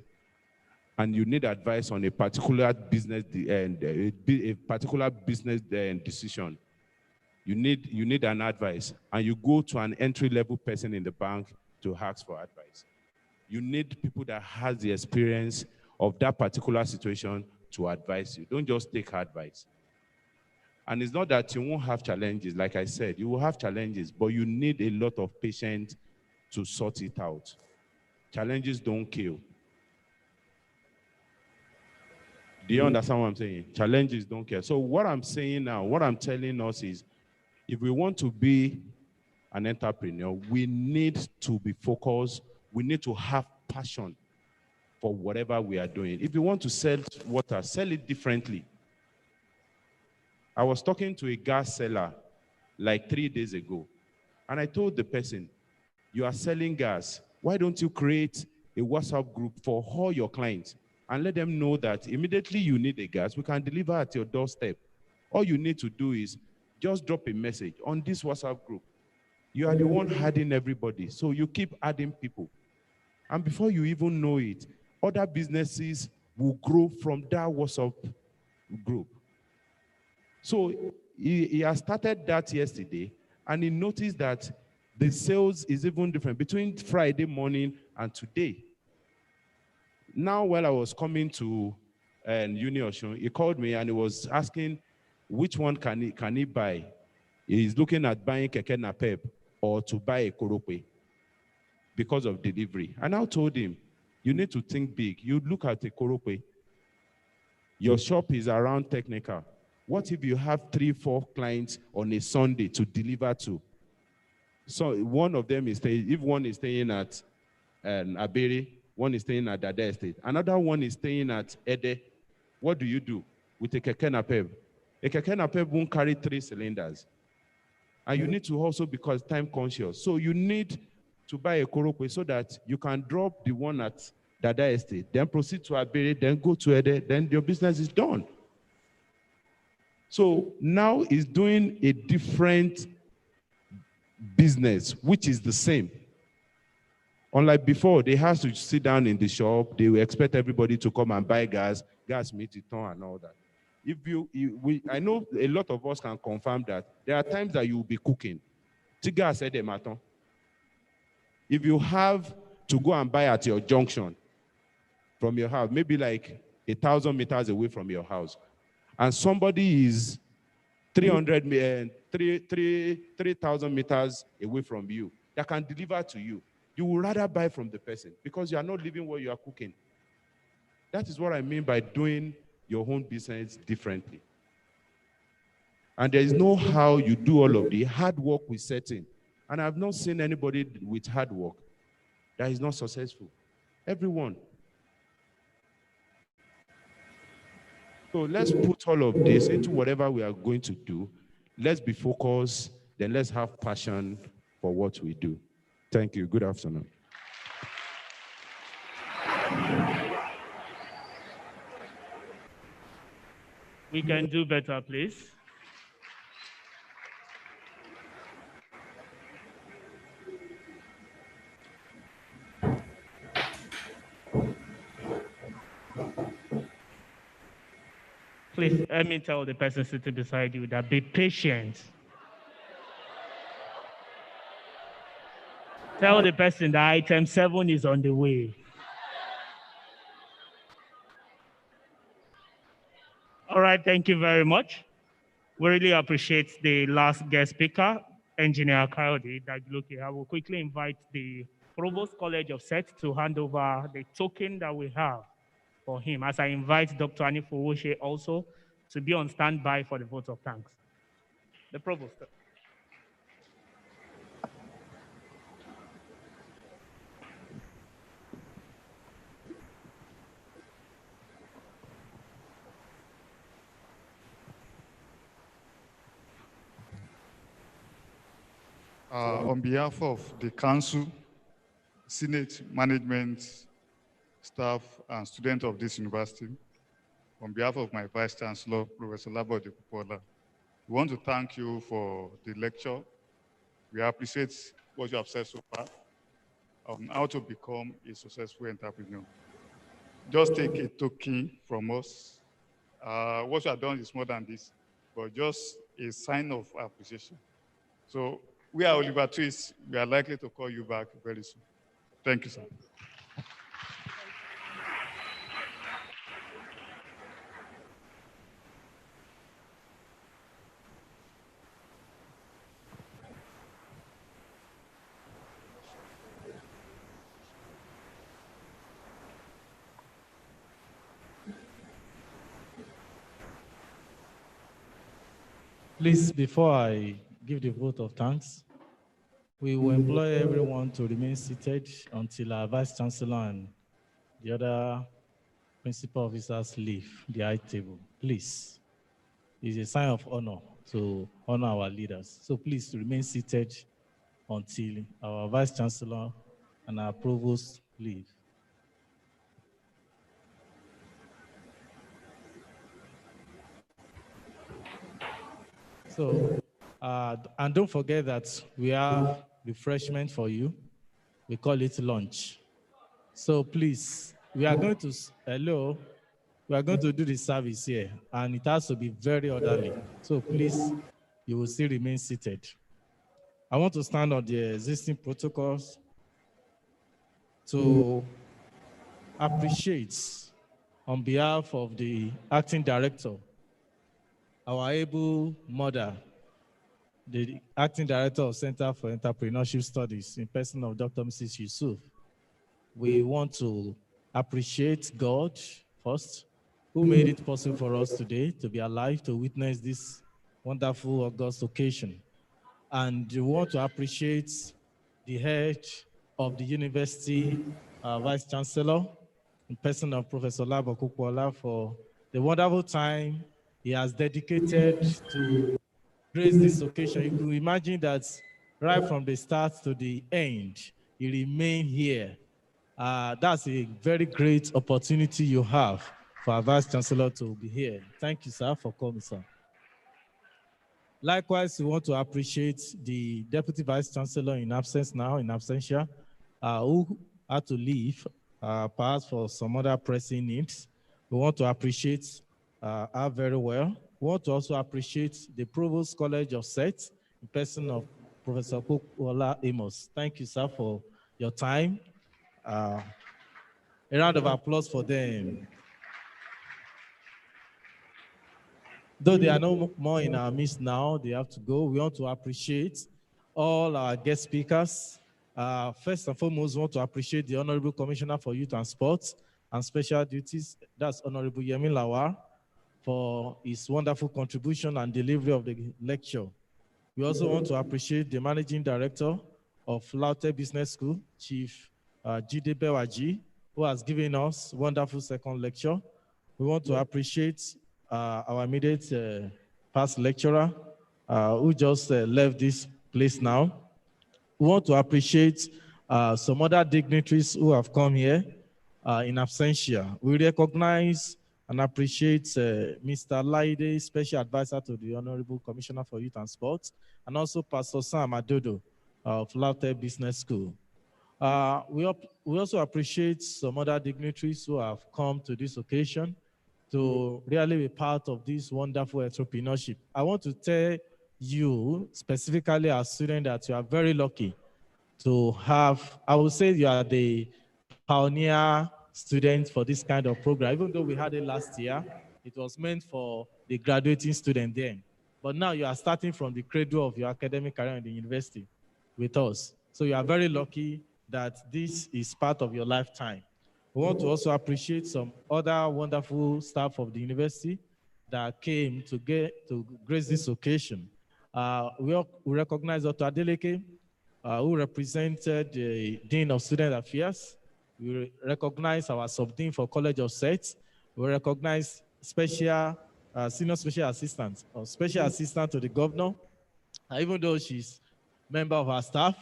and you need advice on a particular business decision. You need an advice, and you go to an entry-level person in the bank to ask for advice. You need people that has the experience of that particular situation to advise you. Don't just take advice. And it's not that you won't have challenges. Like I said, you will have challenges, but you need a lot of patience to sort it out. Challenges don't kill. Do you understand what I'm saying? Challenges don't kill. So what I'm saying now, what I'm telling us is, if we want to be an entrepreneur, we need to be focused. We need to have passion for whatever we are doing. If you want to sell water, sell it differently. I was talking to a gas seller like 3 days ago, and I told the person, you are selling gas. Why don't you create a WhatsApp group for all your clients and let them know that immediately you need a gas, we can deliver at your doorstep. All you need to do is just drop a message on this WhatsApp group. You are the one adding everybody, so you keep adding people. And before you even know it, other businesses will grow from that WhatsApp group. So he has started that yesterday, and he noticed that the sales is even different between Friday morning and today. Now, while I was coming to UNIOSUN, he called me and he was asking which one can he buy. He's looking at buying Keke Napep or to buy a Korope because of delivery. And I told him, you need to think big. You look at a Korope. Your shop is around Technical. What if you have 3-4 clients on a Sunday to deliver to? So one of them is staying, if one is staying at Aberi, one is staying at Dada Estate, another one is staying at Ede. What do you do with a Keke Napep? A Keke Napep won't carry 3 cylinders. And you need to also be time conscious. So you need to buy a Korokwe so that you can drop the one at Dada Estate, then proceed to Abere, then go to Ede, then your business is done. So now is doing a different business, which is the same. Unlike before, they have to sit down in the shop, they will expect everybody to come and buy gas meat, ton, and all that. I know a lot of us can confirm that there are times that you will be cooking. Tiga said the matter. If you have to go and buy at your junction from your house, maybe like 1,000 meters away from your house, and somebody is 3,000 meters away from you that can deliver to you, you would rather buy from the person because you are not living what you are cooking. That is what I mean by doing your own business differently. And there is no how you do all of the hard work we set in. And I've not seen anybody with hard work that is not successful. Everyone. So let's put all of this into whatever we are going to do. Let's be focused, then let's have passion for what we do. Thank you. Good afternoon. We can do better, please. Please, let me tell the person sitting beside you that be patient. Tell the person that item 7 is on the way. All right, thank you very much. We really appreciate the last guest speaker, Engineer Kayode Dagiloke. I will quickly invite the Provost College of SET to hand over the token that we have for him, as I invite Dr. Anifowoshe also to be on standby for the vote of thanks. The Provost. On behalf of the Council, Senate, management, staff, and students of this university, on behalf of my Vice Chancellor, Professor Labode Kupola, we want to thank you for the lecture. We appreciate what you have said so far on how to become a successful entrepreneur. Just take a token from us. What you have done is more than this, but just a sign of appreciation. So we are Oliver Twist. We are likely to call you back very soon. Thank you, sir. Please, before I give the vote of thanks, we will employ everyone to remain seated until our Vice Chancellor and the other principal officers leave the high table. Please, it's a sign of honor to honor our leaders. So please remain seated until our Vice Chancellor and our Provost leave. So, and don't forget that we have refreshment for you. We call it lunch. So please, we are going to, we are going to do the service here, and it has to be very orderly. So please, you will still remain seated. I want to stand on the existing protocols to appreciate, on behalf of the acting director, our able mother, the acting director of Center for Entrepreneurship Studies, in person of Dr. Mrs. Yusuf. We want to appreciate God first, who made it possible for us today to be alive to witness this wonderful August occasion. And we want to appreciate the head of the university, Vice Chancellor, in person of Professor Labo Kukwala, for the wonderful time he has dedicated to grace this occasion. You can imagine that right from the start to the end, you remain here. That's a very great opportunity you have for our Vice Chancellor to be here. Thank you, sir, for coming, sir. Likewise, we want to appreciate the Deputy Vice Chancellor in absence now, in absentia, who had to leave, perhaps for some other pressing needs. We want to appreciate her very well. We want to also appreciate the Provost College of SET in person of Professor Kukwala Amos. Thank you, sir, for your time. A round of applause for them. Though they are no more in our midst now, they have to go. We want to appreciate all our guest speakers. First and foremost, we want to appreciate the Honorable Commissioner for Youth and Sports and Special Duties, that's Honorable Yemi Lawal, for his wonderful contribution and delivery of the lecture. We also want to appreciate the Managing Director of Laute Business School, Chief Jide Bewaji, who has given us wonderful second lecture. We want to appreciate our immediate past lecturer who just left this place now. We want to appreciate some other dignitaries who have come here in absentia. We recognize and appreciate Mr. Laide, Special Advisor to the Honorable Commissioner for Youth and Sports, and also Pastor Sam Adodo of Laute Business School. We also appreciate some other dignitaries who have come to this occasion to really be part of this wonderful entrepreneurship. I want to tell you, specifically as students, that you are very lucky to have, I would say you are the pioneer students for this kind of program. Even though we had it last year, it was meant for the graduating student then. But now you are starting from the cradle of your academic career in the university with us. So you are very lucky that this is part of your lifetime. We want to also appreciate some other wonderful staff of the university that came to grace this occasion. We recognize Dr. Adeleke, who represented the Dean of Student Affairs. We recognize our Sub-Dean for College of SET. We recognize Senior Special Assistant, or Special Assistant to the Governor. Even though she's member of our staff,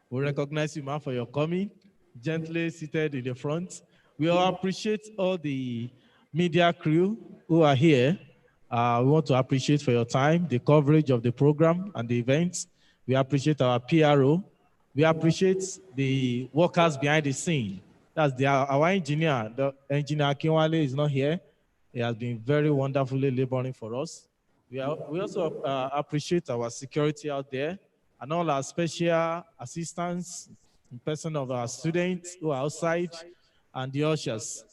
we recognize you, ma'am, for your coming, gently seated in the front. We all appreciate all the media crew who are here. We want to appreciate for your time, the coverage of the program and the events. We appreciate our PRO. We appreciate the workers behind the scene. That's our engineer. The engineer Akinwale is not here. He has been very wonderfully laboring for us. We also appreciate our security out there and all our special assistants in person of our students who are outside and the ushers.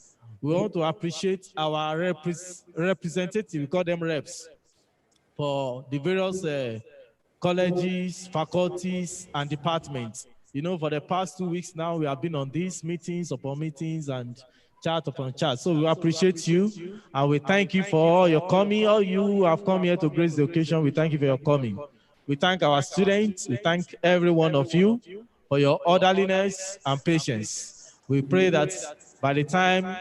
We want to appreciate our representatives, we call them reps, for the various colleges, faculties, and departments. You know, for the past 2 weeks now, we have been on these meetings upon meetings and chat upon chat. So we appreciate you, and we thank you for all your coming. All you who have come here to grace the occasion, we thank you for your coming. We thank our students. We thank every one of you for your orderliness and patience. We pray that by the time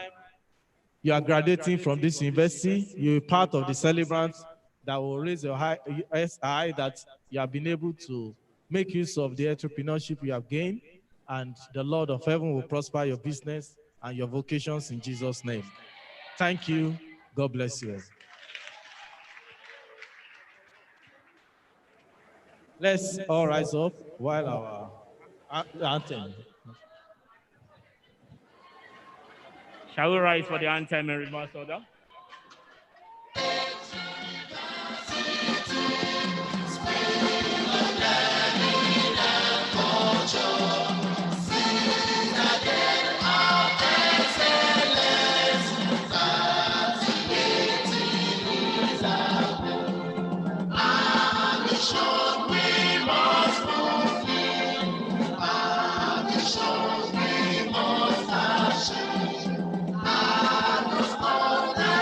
you are graduating from this university, you're part of the celebrants that will raise your high that you have been able to make use of the entrepreneurship you have gained, and the Lord of heaven will prosper your business and your vocations in Jesus' name. Thank you. God bless you. Let's all rise up while our anthem. Shall we rise for the anthem in reverse order? Our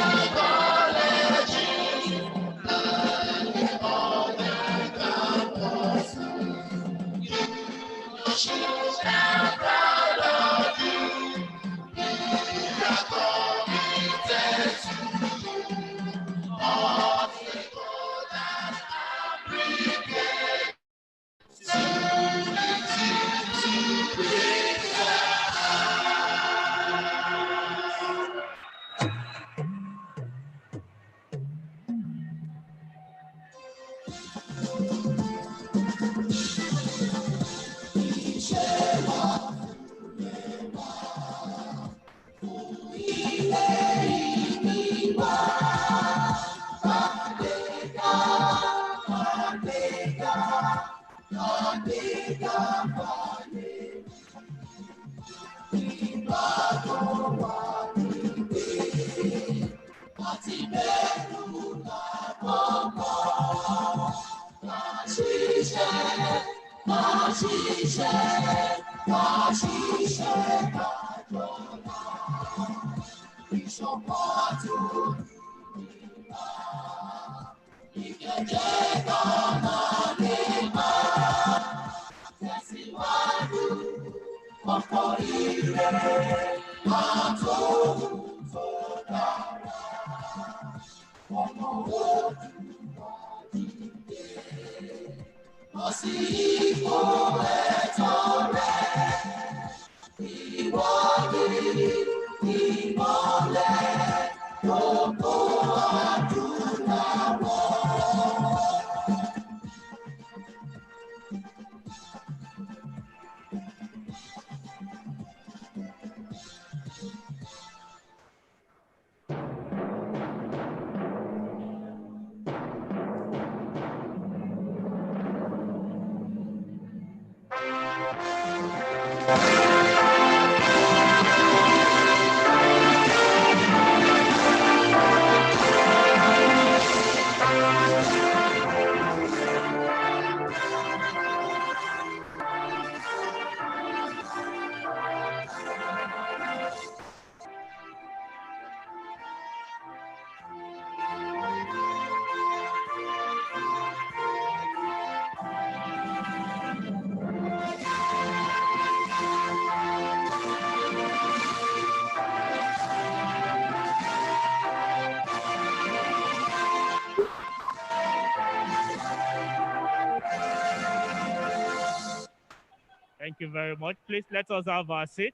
Thank you very much. Please let us have our seat.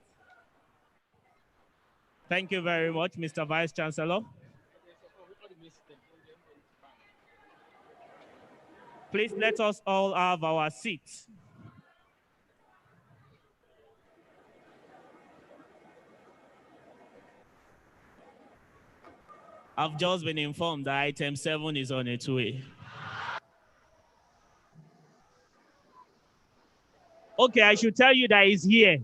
Thank you very much, Mr. Vice Chancellor. Please let us all have our seats. I've just been informed that item 7 is on its way. Okay, I should tell you that it's here.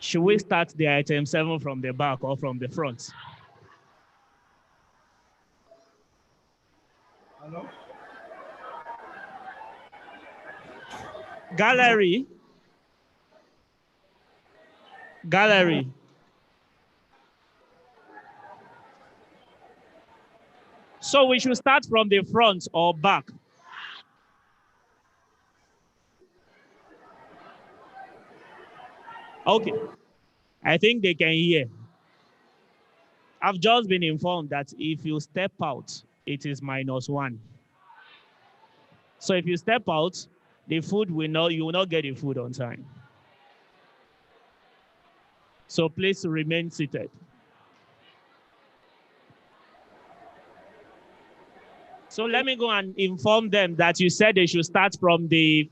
Should we start the item 7 from the back or from the front? Hello? Gallery. Gallery. So we should start from the front or back? Okay. I think they can hear. I've just been informed that if you step out, it is -1. So if you step out, the food will not, you will not get the food on time. So please remain seated. So let me go and inform them that you said they should start from the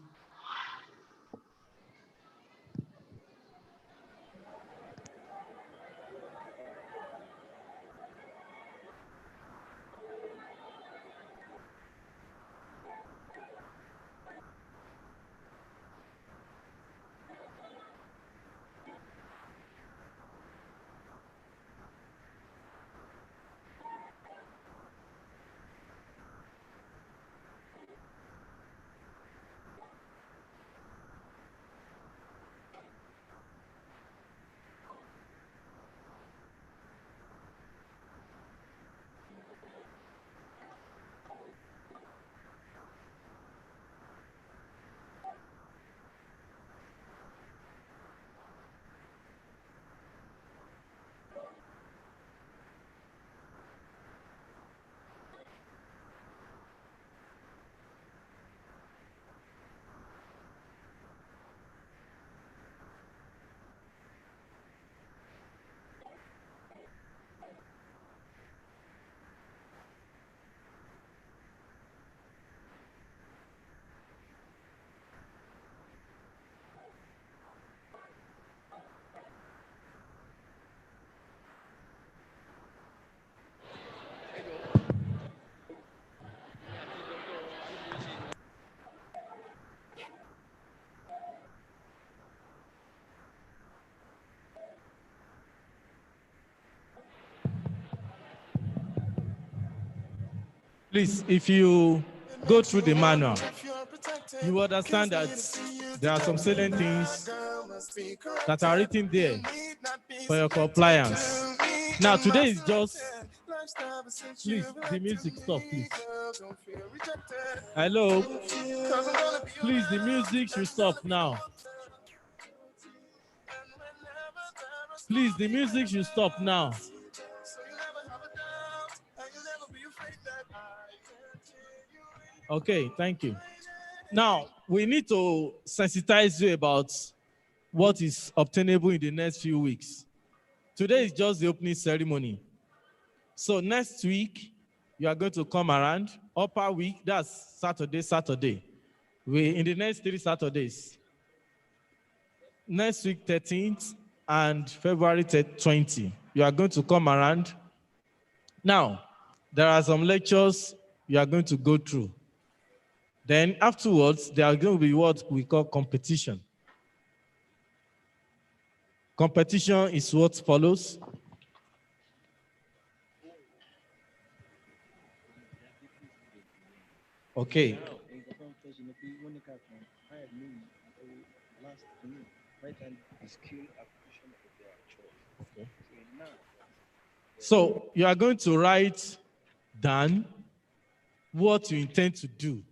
Please, if you go through the manual, you will understand that there are some salient things that are written there for your compliance. Now, today is just, please, the music stop, please. Hello? Please, the music should stop now. Please, the music should stop now. Okay, thank you. Now, we need to sensitize you about what is obtainable in the next few weeks. Today is just the opening ceremony. So next week, you are going to come around. Upper week, that's Saturday. In the next 3 Saturdays. Next week, 13th and February 20, you are going to come around. Now, there are some lectures you are going to go through. Then afterwards, there are going to be what we call competition. Competition is what follows. Okay. So you are going to write down what you intend to do,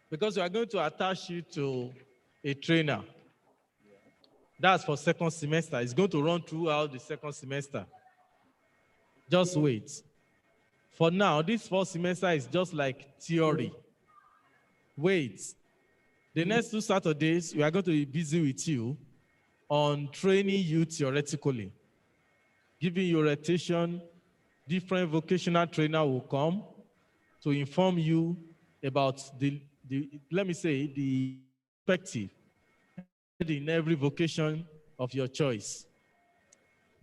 because you are going to attach you to a trainer. That's for second semester. It's going to run throughout the second semester. Just wait. For now, this first semester is just like theory. Wait. The next 2 Saturdays, we are going to be busy with you on training you theoretically, giving you orientation. Different vocational trainer will come to inform you about the perspective in every vocation of your choice.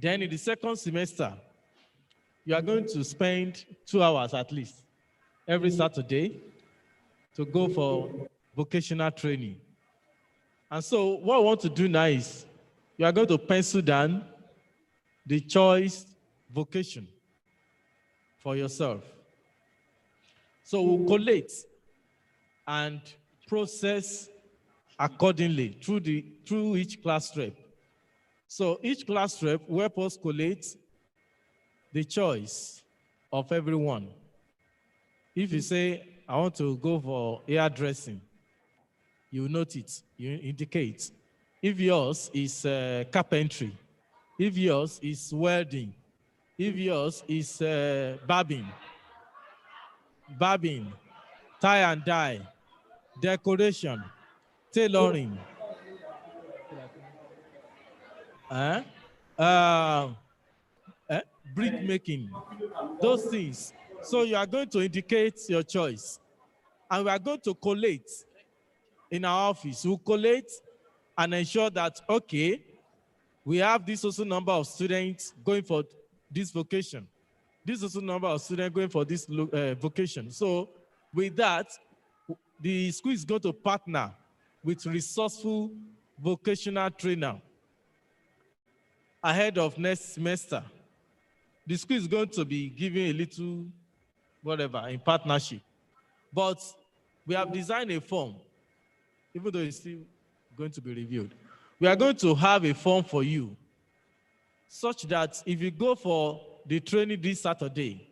Then in the second semester, you are going to spend 2 hours at least every Saturday to go for vocational training. And so what I want to do now is you are going to pencil down the choice vocation for yourself. So we'll collate and process accordingly through each class rep. So each class rep will help us collate the choice of everyone. If you say, I want to go for hairdressing, you note it, you indicate. If yours is carpentry, if yours is welding, if yours is barbing, tie and dye, decoration, tailoring, brick making, those things. So you are going to indicate your choice. And we are going to collate in our office. We'll collate and ensure that, okay, we have this also number of students going for this vocation. This also number of students going for this vocation. So with that, the school is going to partner with resourceful vocational trainer ahead of next semester. The school is going to be giving a little whatever in partnership. But we have designed a form, even though it's still going to be reviewed. We are going to have a form for you such that if you go for the training this Saturday,